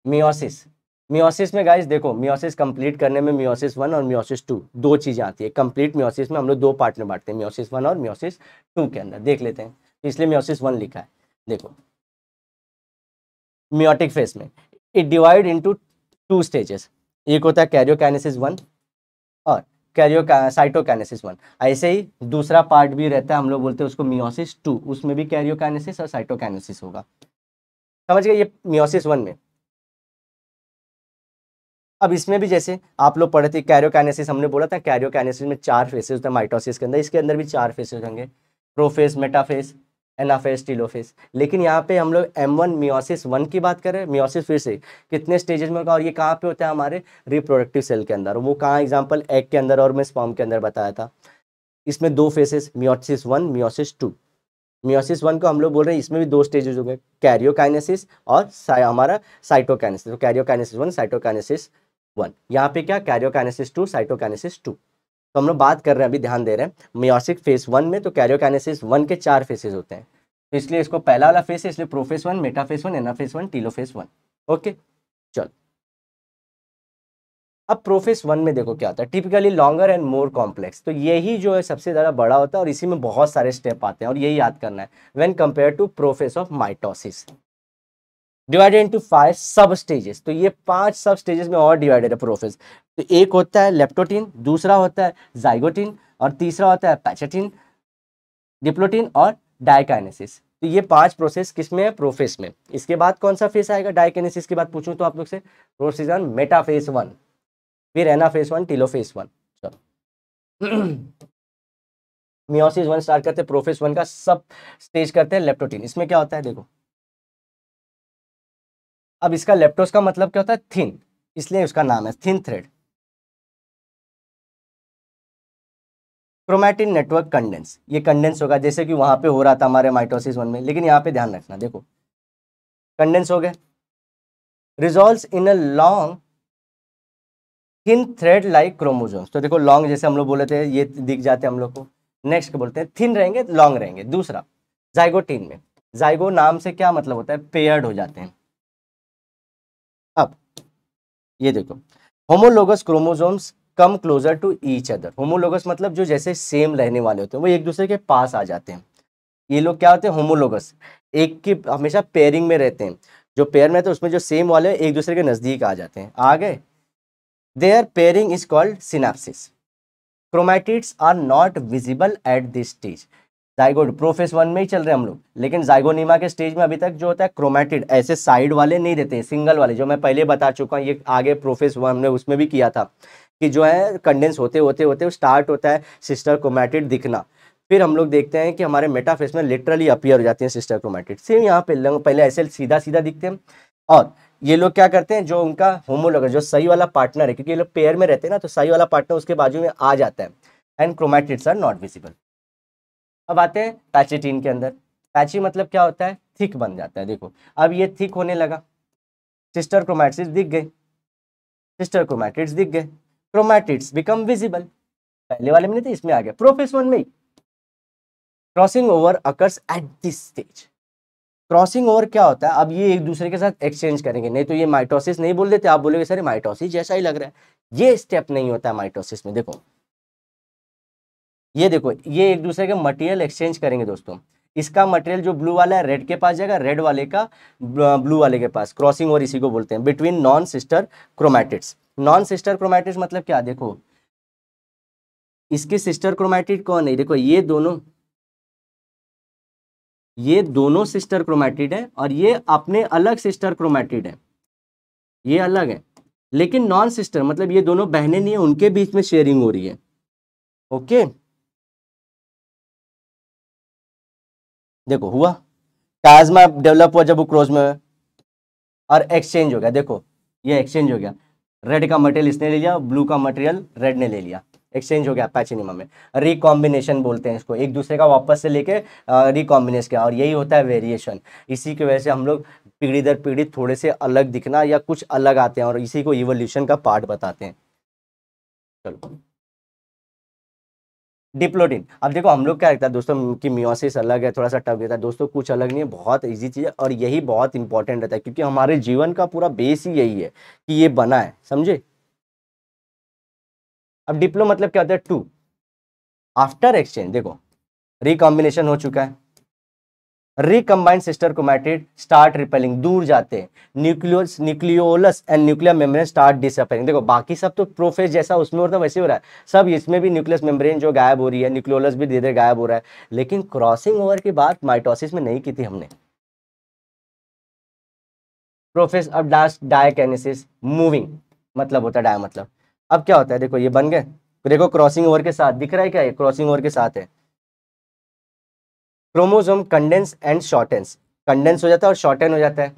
मियोसिस, मियोसिस में गाइस देखो, मियोसिस कंप्लीट करने में मियोसिस 1 और मियोसिस 2 दो चीजें आती है, कंप्लीट मियोसिस में हम लोग दो पार्ट में बांटते हैं, मियोसिस 1 और मियोसिस 2 के अंदर देख लेते हैं, इसलिए मियोसिस 1 लिखा है। देखो मियोटिक फेज में it divide into two stages, एक होता है कैरियोकाइनेसिस 1 और साइटोकाइनेसिस 1, ऐसे ही दूसरा पार्ट भी रहता है, हम लोग बोलते हैं उसको मियोसिस 2, उसमें भी कैरियोकाइनेसिस और साइटोकाइनेसिस होगा। समझ गए, ये मियोसिस 1 में। अब इसमें भी जैसे आप लोग पढ़े थे कैरियोकाइनेसिस, हमने बोला था कैरियोकाइनेसिस में 4 फेसेस होते हैं माइटोसिस के अंदर, इसके अंदर भी 4 फेसेस होंगे, प्रोफेस, मेटाफेस, एनाफेस, टीलोफेस। लेकिन यहाँ पे हम लोग M1 मियोसिस 1 की बात करें, मियोसिस फिर से कितने स्टेजेस में होगा, और ये कहाँ पे होता है, हमारे रिप्रोडक्टिव सेल के अंदर, वो कहाँ, एग्जाम्पल एग के अंदर और मैं स्पर्म के अंदर बताया था। इसमें दो फेसेस, मियोसिस 1, मियोसिस 2। मियोसिस 1 को हम लोग बोल रहे हैं, इसमें भी दो स्टेजेस हो गए, कैरियोकाइनेसिस और हमारा साइटोकाइनेसिस, तो कैरियोकाइनेसिस 1, साइटोकाइनेसिस 1, यहाँ पे क्या कैरियोकाइनेसिस 2, साइटोकाइनेसिस 2। तो हम लोग बात कर रहे हैं, अभी ध्यान दे रहे हैं मियोसिस फेस 1 में, तो कैरियोकाइनेसिस 1 के 4 फेसेस होते हैं, तो इसलिए इसको पहला वाला फेस है, इसलिए profess 1, metaphase 1, anaphase 1, telophase 1। Okay चलो, अब प्रोफेस 1 में देखो क्या होता है, typically longer and more complex, तो यही जो है सबसे ज़्यादा बड़ा होता है, और इसी में बहुत सारे स्टेप आते हैं, और यही याद करना है, when compare to prophase of mitosis, divided into 5 sub stages, तो ये 5 सब स्टेजेस में और डिवाइडेड है प्रोफेस। तो एक होता है लेप्टोटिन, दूसरा होता है जाइगोटिन, और तीसरा होता है पैचेटिन, डिप्लोटिन और डाइकाइनेसिस। तो ये 5 प्रोसेस किस में है, प्रोफेस में। इसके बाद कौन सा फेस आएगा, डाइकाइनेसिस की बात पूछूं तो आप लोग से, प्रोसेस ऑन मेटाफेस 1, फिर एनाफेस 1, टीलोफेस 1। चलो मियोसिस वन स्टार्ट करते हैं, प्रोफेज वन का सब स्टेज करते हैं लेप्टोटीन। इसमें क्या होता है देखो, अब इसका लेप्टोस का मतलब क्या होता है, थिन, इसलिए उसका नाम है thin thread. Chromatin network condense, ये कंडेंस होगा जैसे कि वहां पे हो रहा था हमारे माइटोसिस वन में, लेकिन यहाँ पे ध्यान रखना, देखो कंडेंस हो गए, resolves in a long thin thread like chromosomes. तो देखो लॉन्ग जैसे हम लोग बोले थे ये दिख जाते हैं हम लोग को। नेक्स्ट क्या बोलते हैं, थिन रहेंगे लॉन्ग रहेंगे। दूसरा जाइगोटीन में, जाइगो नाम से क्या मतलब होता है, पेयर्ड हो जाते हैं। अब ये देखो, homologous chromosomes come closer to each other. Homologous मतलब जो जैसे सेम रहने वाले होते हैं वो एक दूसरे के पास आ जाते हैं। ये लोग क्या होते हैं, होमोलोगस, एक की हमेशा पेयरिंग में रहते हैं। जो पेयर में रहते हैं उसमें जो सेम वाले एक दूसरे के नजदीक आ जाते हैं, आ गए। Their pairing is called synapsis. Chromatids are not visible at this stage. Zygote prophase one में ही चल रहे हैं हम लोग, लेकिन जाइगोनिमा के स्टेज में अभी तक जो होता है क्रोमैटिड ऐसे साइड वाले नहीं रहते, सिंगल वाले, जो मैं पहले बता चुका हूँ, ये आगे प्रोफेस वन हमने उसमें भी किया था कि जो है कंडेंस होते होते होते स्टार्ट होता है सिस्टर क्रोमैटिड दिखना। फिर हम लोग देखते हैं कि हमारे मेटाफेस में लिटरली अपीयर हो जाती हैं सिस्टर क्रोमैटिड। सेम यहाँ पे पहले ऐसे सीधा सीधा दिखते हैं, और ये लोग क्या करते हैं, जो उनका होमोलोगस जो सही वाला पार्टनर है, क्योंकि ये लोग पेयर में रहते हैं ना, तो सही वाला पार्टनर उसके बाजू में आ जाता है, and chromatids are not visible. अब आते हैं पैचेटीन के अंदर। पैची मतलब क्या होता है, थिक बन जाता है। देखो अब ये थिक होने लगा, सिस्टर क्रोमैटिड्स दिख गए, सिस्टर क्रोमैटिड्स दिख गए, क्रोमैटिड्स बिकम विजिबल। पहले वाले में नहीं थे, इसमें आ गया प्रोफेस वन में ही। Crossing over occurs at this stage. Crossing over क्या होता है, अब ये एक दूसरे के साथ एक्सचेंज करेंगे, नहीं तो ये माइटोसिस नहीं बोल देते, आप बोलेंगे सर माइटोसिस जैसा ही लग रहा है। ये स्टेप नहीं होता है माइटोसिस में। देखो ये देखो, ये एक दूसरे के मटेरियल एक्सचेंज करेंगे दोस्तों। इसका मटेरियल जो ब्लू वाला है रेड के पास जाएगा, रेड वाले का ब्लू वाले के पास। क्रॉसिंग ओवर इसी को बोलते हैं between non sister chromatids. Non sister chromatids मतलब क्या, देखो इसके सिस्टर क्रोमैटिड कौन है, देखो ये दोनों सिस्टर क्रोमैटिड है, और ये अपने अलग सिस्टर क्रोमैटिड है, ये अलग है। लेकिन नॉन सिस्टर मतलब ये दोनों बहनें नहीं है, उनके बीच में शेयरिंग हो रही है। ओके देखो हुआ, प्लाज्मा डेवलप हुआ जब वो क्रोज में है, और एक्सचेंज हो गया। देखो ये एक्सचेंज हो गया, रेड का मटेरियल इसने ले लिया, ब्लू का मटेरियल रेड ने ले लिया, एक्सचेंज हो गया पैचिनिमा में। रिकॉम्बिनेशन बोलते हैं इसको, एक दूसरे का वापस से लेके रिकॉम्बिनेशन किया, और यही होता है वेरिएशन। इसी की वजह से हम लोग पीढ़ी दर पीढ़ी थोड़े से अलग दिखना या कुछ अलग आते हैं, और इसी को इवोल्यूशन का पार्ट बताते हैं। चलो डिप्लोडिन, अब देखो हम लोग क्या लगता है दोस्तों कि मियोसिस अलग है, थोड़ा सा टफ रहता है दोस्तों, कुछ अलग नहीं है, बहुत इजी चीज़ है, और यही बहुत इंपॉर्टेंट रहता है, क्योंकि हमारे जीवन का पूरा बेस ही यही है कि ये बना है, समझे। अब डिप्लो मतलब क्या होता है, टू। आफ्टर एक्सचेंज देखो रिकॉम्बिनेशन हो चुका है, recombined sister chromatid start repelling, दूर जाते हैं, nucleus nucleolus and nuclear membrane start disappearing. देखो बाकी सब तो प्रोफेज जैसा उसमें होता है वैसे हो रहा है सब, इसमें भी न्यूक्लियस मेम्ब्रेन जो गायब हो रही है, न्यूक्लियोलस भी धीरे धीरे गायब हो रहा है, लेकिन क्रॉसिंग ओवर की बात माइटोसिस में नहीं की थी हमने। प्रोफेज अब डायकेनेसिस मूविंग मतलब होता है, डाय मतलब। अब क्या होता है, देखो ये बन गए, देखो क्रॉसिंग ओवर के साथ दिख रहा है क्या, ये क्रॉसिंग ओवर के साथ है। Chromosome condense and shortens, condense हो जाता है और शॉर्टेन हो जाता है।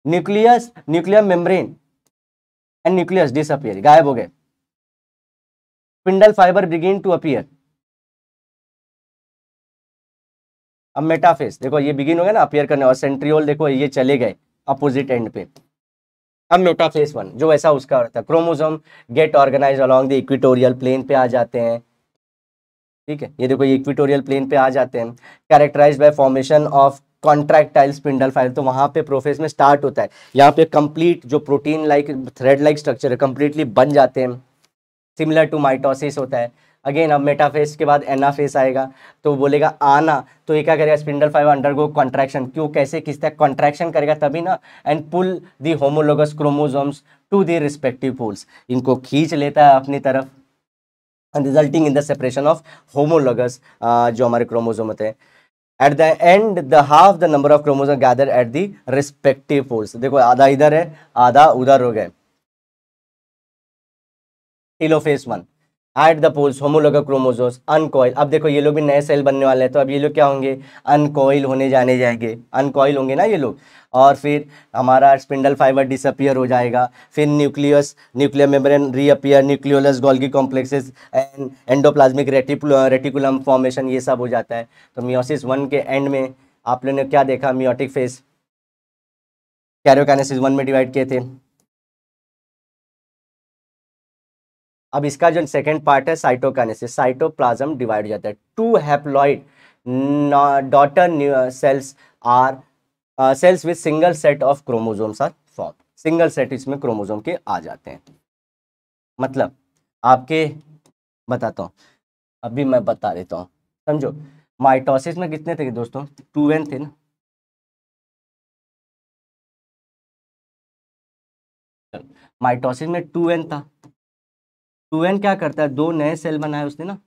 Nucleus nuclear membrane and nucleus disappear, गायब हो गए। Spindle fibre begin to appear. अब मेटाफेस देखो ये बिगिन हो गया ना अपीयर करने, और सेंट्रियोल देखो ये चले गए अपोजिट एंड पे। अब मेटाफेस वन जो ऐसा उसका होता है, chromosome get organise along the equatorial plane पे आ जाते हैं, ठीक है, ये देखो ये इक्वेटोरियल प्लेन पे आ जाते हैं। Characterised by formation of contractile spindle fibre, तो वहां पे प्रोफेस में स्टार्ट होता है, यहाँ पे कंप्लीट जो protein like thread like structure है कंप्लीटली बन जाते हैं, सिमिलर टू माइटोसिस होता है। अगेन अब मेटाफेस के बाद एनाफेस आएगा, तो बोलेगा आना, तो ये क्या करेगा, स्पिंडल फाइबर अंडरगो कॉन्ट्रैक्शन, क्यों कैसे किस तरह कॉन्ट्रैक्शन करेगा तभी ना, and pull the homologous chromosomes to the respective poles, इनको खींच लेता है अपनी तरफ, resulting in the separation of homologous जो हमारे क्रोमोसोम होते हैं। At the end the half the number of chromosome gather at the respective poles, देखो आधा इधर है आधा उधर हो गए। Telophase one, at the poles homologous chromosomes uncoil. अब देखो ये लोग भी नए सेल बनने वाले हैं, तो अब ये लोग क्या होंगे, अनकॉइल होने जाने जाएंगे, अनकॉइल होंगे ना ये लोग, और फिर हमारा स्पिंडल फाइबर डिसअपियर हो जाएगा, फिर nucleus, nuclear membrane reappear, nucleolus, Golgi complexes and endoplasmic reticulum formation, ये सब हो जाता है। तो मियोसिस 1 के एंड में आप लोगों ने क्या देखा, मियोटिक फेज, कैरियोकाइनेसिस 1 में डिवाइड किए थे। अब इसका जो सेकंड पार्ट है साइटोकाइनेसिस, साइटोप्लाज्म डिवाइड हो जाता है, 2 haploid daughter cells are cells with single set of chromosomes are form, single set इसमें क्रोमोसोम के आ जाते हैं। मतलब आपके बताता हूँ, अभी मैं बता देता हूँ, समझो माइटोसिस में कितने थे दोस्तों, 2n थे ना, माइटोसिस में 2n था, 2n क्या करता है, 2 नए सेल बनाए उसने ना,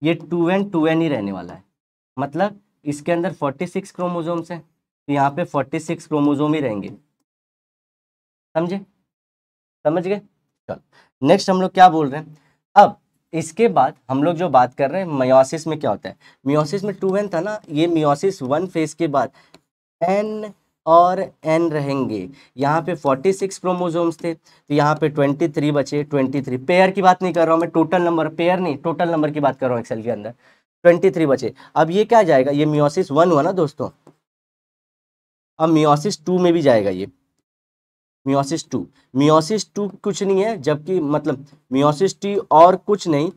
ये 2n ही रहने वाला है, मतलब इसके अंदर 46 क्रोमोसोम्स हैं, तो यहाँ पे 46 क्रोमोसोम ही रहेंगे, समझे, समझ गए। चलो नेक्स्ट हम लोग क्या बोल रहे हैं, अब इसके बाद हम लोग जो बात कर रहे हैं मियोसिस में क्या होता है, मियोसिस में 2n था ना, ये मियोसिस 1 फेज के बाद n और n रहेंगे, यहाँ पे 46 क्रोमोसोम्स थे, तो यहाँ पे 23 बचे, 23 पेयर की बात नहीं कर रहा हूँ मैं, टोटल नंबर, पेयर नहीं टोटल नंबर की बात कर रहा हूँ एक्सेल के अंदर, 23 बचे। अब ये क्या जाएगा, ये मियोसिस 1 हुआ ना दोस्तों, अब मियोसिस 2 में भी जाएगा ये, मियोसिस 2, मियोसिस 2 कुछ नहीं है, जबकि मतलब मियोसिस 2 और कुछ नहीं,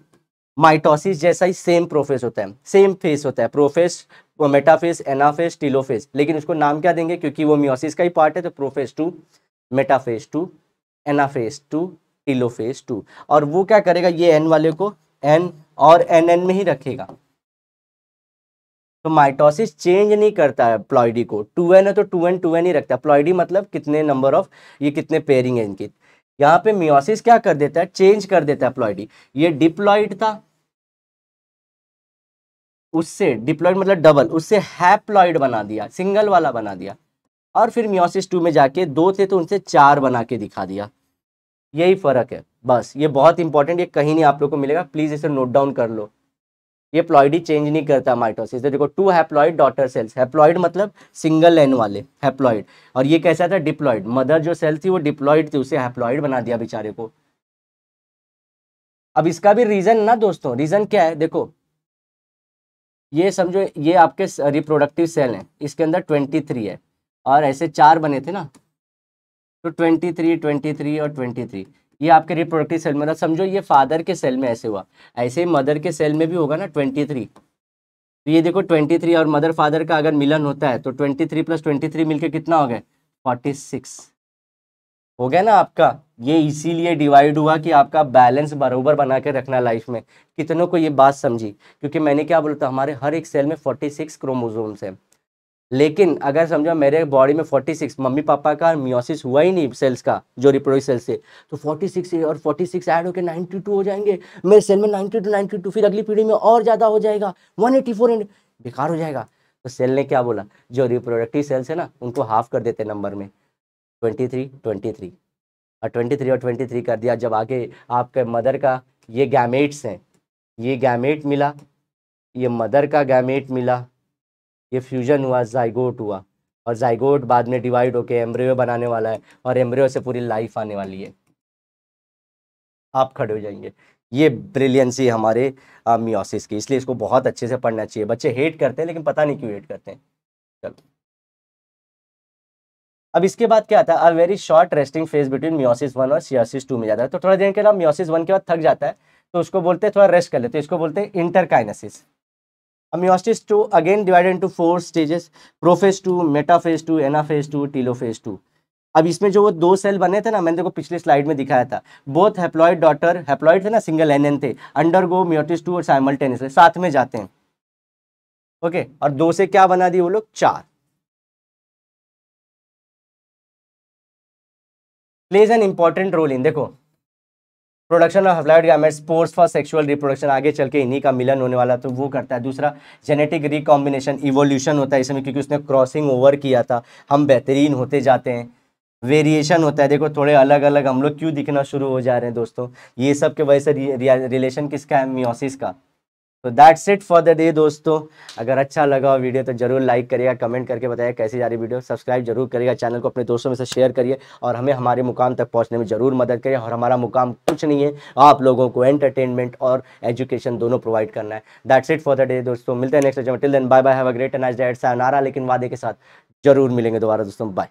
माइटोसिस जैसा ही सेम प्रोफेस होता है, सेम फेस होता है, प्रोफेस, मेटाफेस, एनाफेस, टीलोफेस, लेकिन उसको नाम क्या देंगे, क्योंकि वो मियोसिस का ही पार्ट है, तो प्रोफेस 2, मेटाफेस 2, एनाफेस 2, टीलोफेस 2, और वो क्या करेगा, ये एन वाले को एन और एन में ही रखेगा, तो माइटोसिस चेंज नहीं करता है प्लॉइडी को, 2n है तो 2n ही रखता है, प्लॉइडी मतलब कितने नंबर ऑफ, ये कितने पेयरिंग है इनकी, यहाँ पे मियोसिस क्या कर देता है, चेंज कर देता है प्लॉइडी, ये डिप्लॉइड था, उससे डिप्लॉइड मतलब डबल, उससे हैप्लॉइड बना दिया, सिंगल वाला बना दिया, और फिर मियोसिस 2 में जाके 2 थे तो उनसे 4 बना के दिखा दिया, यही फर्क है बस, ये बहुत इंपॉर्टेंट, ये कहीं नहीं आप लोग को मिलेगा, प्लीज इसे नोट डाउन कर लो, ये प्लॉइडी चेंज नहीं करता माइटोसिस। तो देखो 2 हैप्लॉइड डॉटर सेल्स, हैप्लॉइड मतलब सिंगल एन वाले हैप्लॉइड, और ये कैसा था, डिप्लॉइड, मदर जो सेल थी वो डिप्लॉइड थी, उसे हैप्लॉइड बना दिया बेचारे को। अब इसका भी रीजन ना दोस्तों, रीजन क्या है, देखो ये समझो, ये आपके रिप्रोडक्टिव सेल हैं, इसके अंदर 23 है, और ऐसे 4 बने थे ना, तो 23 23 और 23, ये आपके रिप्रोडक्टिव सेल में, समझो ये फादर के सेल में ऐसे हुआ, ऐसे ही मदर के सेल में भी होगा ना 23, तो ये देखो 23 और मदर फादर का अगर मिलन होता है तो 23 + 23 मिलके कितना हो गया, 46 हो गया ना आपका, ये इसीलिए डिवाइड हुआ कि आपका बैलेंस बराबर बना के रखना लाइफ में। कितनों को ये बात समझी, क्योंकि मैंने क्या बोला था, हमारे हर एक सेल में 46 क्रोमोसोम्स हैं, लेकिन अगर समझो मेरे बॉडी में 46, मम्मी पापा का मियोसिस हुआ ही नहीं सेल्स का, जो रिप्रोडक्टिव सेल्स से, तो 46 और 46 ऐड होकर 92 हो जाएंगे, मेरे सेल में 92, फिर अगली पीढ़ी में और ज़्यादा हो जाएगा, 184 बेकार हो जाएगा। तो सेल ने क्या बोला, जो रिप्रोडक्टिव सेल्स है ना उनको हाफ कर देते नंबर में, 23 23 और 23 कर दिया। जब आगे आपके मदर का ये गैमेट्स हैं, ये गैमेट मिला, ये मदर का गैमेट मिला, ये फ्यूजन हुआ, जाइगोट हुआ, और जाइगोट बाद में डिवाइड होके एम्ब्रियो बनाने वाला है, और एम्ब्रियो से पूरी लाइफ आने वाली है, आप खड़े हो जाएंगे। ये ब्रिलियंसी हमारे मियोसिस की, इसलिए इसको बहुत अच्छे से पढ़ना चाहिए। बच्चे हेट करते हैं लेकिन पता नहीं क्यों हेट करते हैं। चलो अब इसके बाद क्या आता है, a very short resting phase between meiosis 1 और मियोसिस 2 में जाता है, तो थोड़ा देर के बाद मियोसिस 1 के बाद थक जाता है, तो उसको बोलते हैं थोड़ा रेस्ट कर लेते हैं, इसको बोलते हैं interkinesis. Meiosis 2 again divided into 4 stages, prophase 2, metaphase 2, anaphase 2, telophase 2। अब इसमें जो वो 2 सेल बने थे ना, मैंने देखो पिछले स्लाइड में दिखाया था, बोथ हैप्लॉइड डॉटर, हैप्लॉइड थे ना, सिंगल एन थे, अंडरगो मियोसिस 2 और साइमल्टेनियसली साथ में जाते हैं, ओके, और 2 से क्या बना दिए वो लोग, 4। Plays an important role in, देखो production of haploid gametes, spores for sexual reproduction, आगे चल के इन्हीं का मिलन होने वाला, तो वो करता है। दूसरा जेनेटिक रिकॉम्बिनेशन, इवोल्यूशन होता है इसमें, क्योंकि उसने क्रॉसिंग ओवर किया था, हम बेहतरीन होते जाते हैं। वेरिएशन होता है, देखो थोड़े अलग अलग हम लोग क्यों दिखना शुरू हो जा रहे हैं दोस्तों, ये सब के वजह से रिलेशन किसका है, मियोसिस का। तो that's it for the day दोस्तों। अगर अच्छा लगा हो वीडियो तो जरूर लाइक करिएगा, कमेंट करके बताइए कैसी जा रही वीडियो, सब्सक्राइब जरूर करिएगा चैनल को, अपने दोस्तों में से शेयर करिए और हमें हमारे मुकाम तक पहुंचने में जरूर मदद करिए। और हमारा मुकाम कुछ नहीं है, आप लोगों को एंटरटेनमेंट और एजुकेशन दोनों प्रोवाइड करना है। That's it for the day दोस्तों, मिलते हैं next till then bye bye, have a great nice day, सायोनारा, लेकिन वादे के साथ जरूर मिलेंगे दोबारा दोस्तों, बाय।